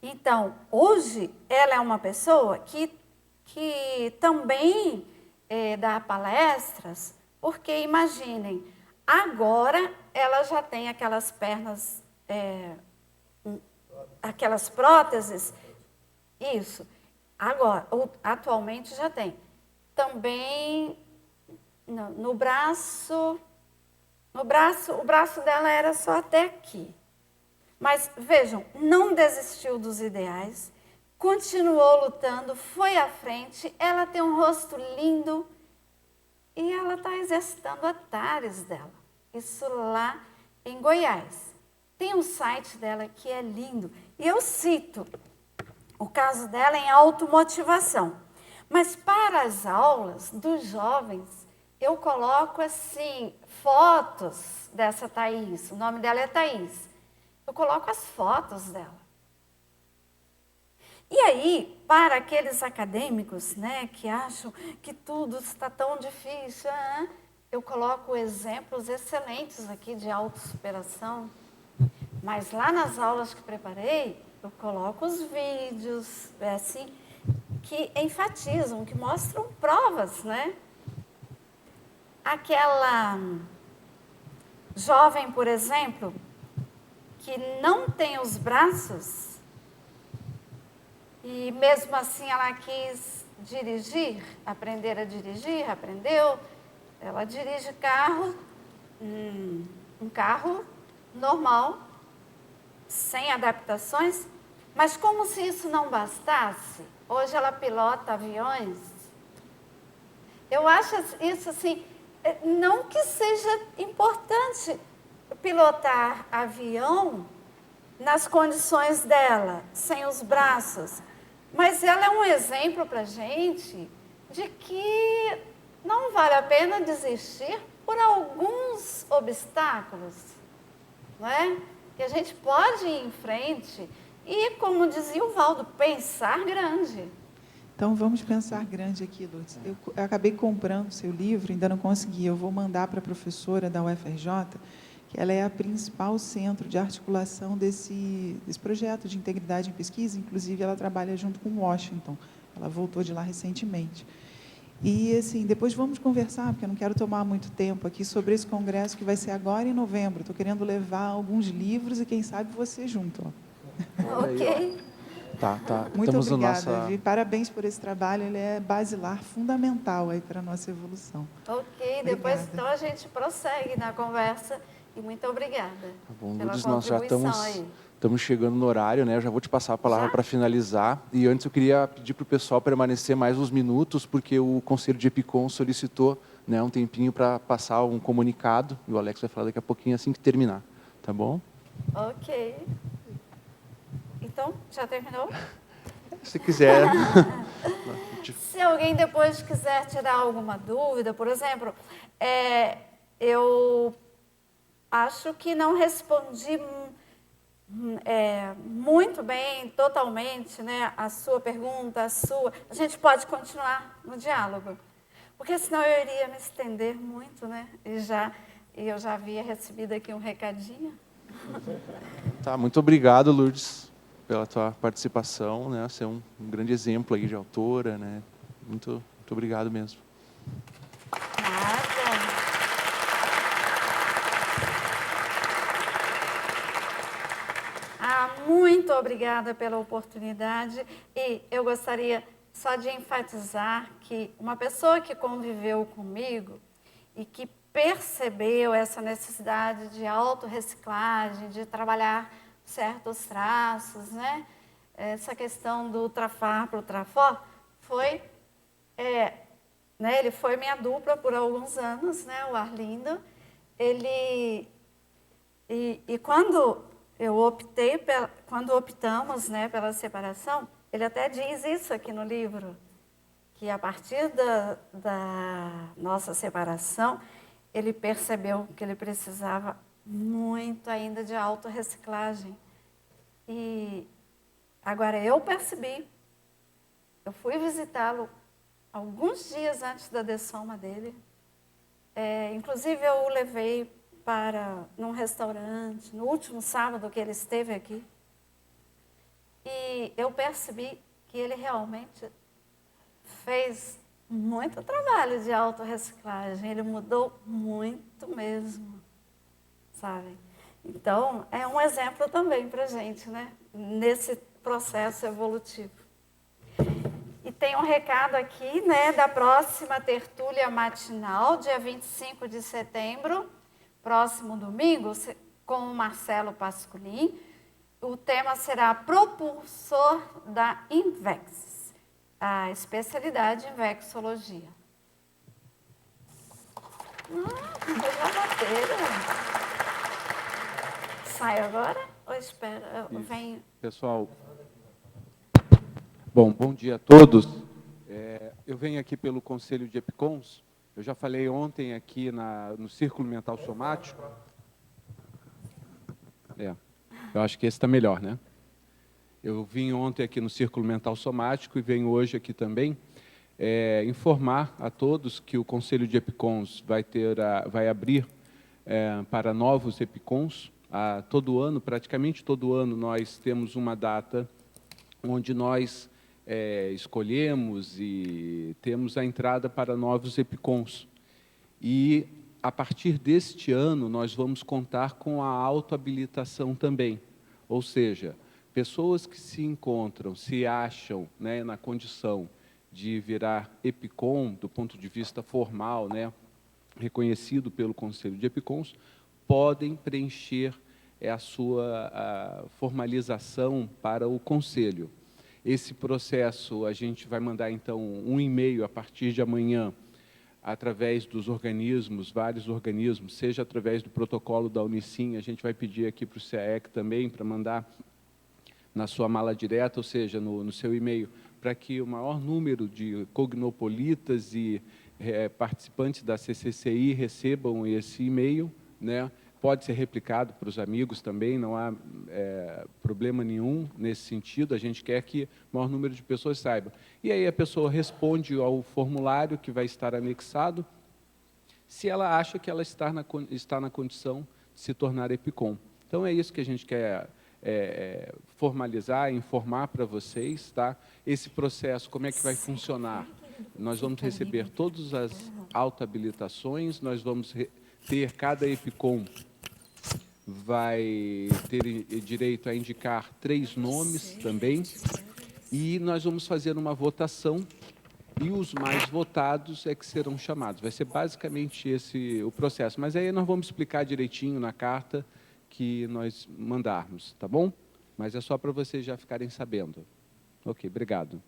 Então, hoje, ela é uma pessoa que também dá palestras, porque, imaginem, agora ela já tem aquelas pernas, aquelas próteses, isso, agora, atualmente já tem. Também no braço, o braço dela era só até aqui. Mas, vejam, não desistiu dos ideais, continuou lutando, foi à frente, ela tem um rosto lindo e ela está exercitando a TARES dela. Isso lá em Goiás. Tem um site dela que é lindo. E eu cito o caso dela em automotivação. Mas para as aulas dos jovens, eu coloco assim, fotos dessa Thaís. O nome dela é Thaís. Eu coloco as fotos dela. E aí, para aqueles acadêmicos, né, que acham que tudo está tão difícil, eu coloco exemplos excelentes aqui de autossuperação. Mas lá nas aulas que preparei, eu coloco os vídeos, assim, que enfatizam, que mostram provas, né? Aquela jovem, por exemplo, que não tem os braços e mesmo assim ela quis dirigir, aprender a dirigir, aprendeu. Ela dirige carro, um carro normal, sem adaptações, mas como se isso não bastasse, hoje ela pilota aviões. Eu acho isso assim, não que seja importante pilotar avião nas condições dela, sem os braços, mas ela é um exemplo para a gente de que não vale a pena desistir por alguns obstáculos, não é? Que a gente pode ir em frente e, como dizia o Valdo, pensar grande. Então, vamos pensar grande aqui, Lourdes. Eu acabei comprando o seu livro, ainda não consegui. Eu vou mandar para a professora da UFRJ, que ela é a principal centro de articulação desse projeto de integridade em pesquisa. Inclusive, ela trabalha junto com Washington. Ela voltou de lá recentemente. E, assim, depois vamos conversar, porque eu não quero tomar muito tempo aqui, sobre esse congresso que vai ser agora em novembro. Estou querendo levar alguns livros e, quem sabe, você junto. Ó. Ok. Tá. Muito Temos obrigada, Vi. Parabéns por esse trabalho. Ele é basilar, fundamental aí para a nossa evolução. Ok, depois então a gente prossegue na conversa. E muito obrigada Tá bom, pela Lourdes, nós já contribuição aí. estamos chegando no horário, né? Eu já vou te passar a palavra para finalizar. E antes eu queria pedir para o pessoal permanecer mais uns minutos, porque o Conselho de EPICOM solicitou, né, um tempinho para passar um comunicado. E o Alex vai falar daqui a pouquinho, assim que terminar. Tá bom? Ok. Então, já terminou? Se quiser. Se alguém depois quiser tirar alguma dúvida, por exemplo, eu acho que não respondi muito bem, totalmente, né, a sua pergunta, a gente pode continuar no diálogo, porque senão eu iria me estender muito, né, e eu já havia recebido aqui um recadinho. Tá, muito obrigado, Lourdes, pela tua participação, né? Você é um grande exemplo aí de autora, né? Muito obrigado mesmo. Nada. Muito obrigada pela oportunidade e eu gostaria só de enfatizar que uma pessoa que conviveu comigo e que percebeu essa necessidade de autorreciclagem, de trabalhar certos traços, né? Essa questão do trafar para o trafó, foi, né, ele foi minha dupla por alguns anos, né, o Arlindo. E quando optamos, né, pela separação, ele até diz isso aqui no livro, que a partir da nossa separação, ele percebeu que ele precisava muito ainda de autorreciclagem. E agora eu percebi, eu fui visitá-lo alguns dias antes da dessoma dele, inclusive eu o levei num restaurante, no último sábado que ele esteve aqui, e eu percebi que ele realmente fez muito trabalho de autorreciclagem, ele mudou muito mesmo, sabe? Então, é um exemplo também para a gente, né? Nesse processo evolutivo. E tem um recado aqui, né, da próxima tertúlia matinal, dia 25 de setembro, próximo domingo, com o Marcelo Pasculin. O tema será propulsor da Invex, a especialidade em vexologia. Já bateram. Saio agora ou espera? Vem. Pessoal, bom dia a todos. Eu venho aqui pelo Conselho de EPICONS. Eu já falei ontem aqui no Círculo Mental Somático. Eu acho que esse está melhor, né? Eu vim ontem aqui no Círculo Mental Somático e venho hoje aqui também informar a todos que o Conselho de EPICONS vai abrir para novos EPICONS. Todo ano, praticamente todo ano, nós temos uma data onde nós escolhemos e temos a entrada para novos EPICONS. E, a partir deste ano, nós vamos contar com a autohabilitação também. Ou seja, pessoas que se acham, né, na condição de virar EPICON, do ponto de vista formal, né, reconhecido pelo Conselho de EPICONS, podem preencher a sua formalização para o Conselho. Esse processo, a gente vai mandar, então, um e-mail a partir de amanhã, através dos organismos, vários organismos, seja através do protocolo da Unicim, a gente vai pedir aqui para o CAEC também, para mandar na sua mala direta, ou seja, no seu e-mail, para que o maior número de cognopolitas e participantes da CCCI recebam esse e-mail, né? Pode ser replicado para os amigos também, não há problema nenhum nesse sentido, a gente quer que o maior número de pessoas saiba. E aí a pessoa responde ao formulário que vai estar anexado, se ela acha que ela está na condição de se tornar EPICON. Então, é isso que a gente quer formalizar, informar para vocês, tá? Esse processo, como é que vai funcionar? Nós vamos receber todas as autohabilitações, nós vamos ter, cada EPICON vai ter direito a indicar 3 nomes também, e nós vamos fazer uma votação, e os mais votados é que serão chamados. Vai ser basicamente esse o processo, mas aí nós vamos explicar direitinho na carta que nós mandarmos, tá bom? Mas é só para vocês já ficarem sabendo. Ok, obrigado.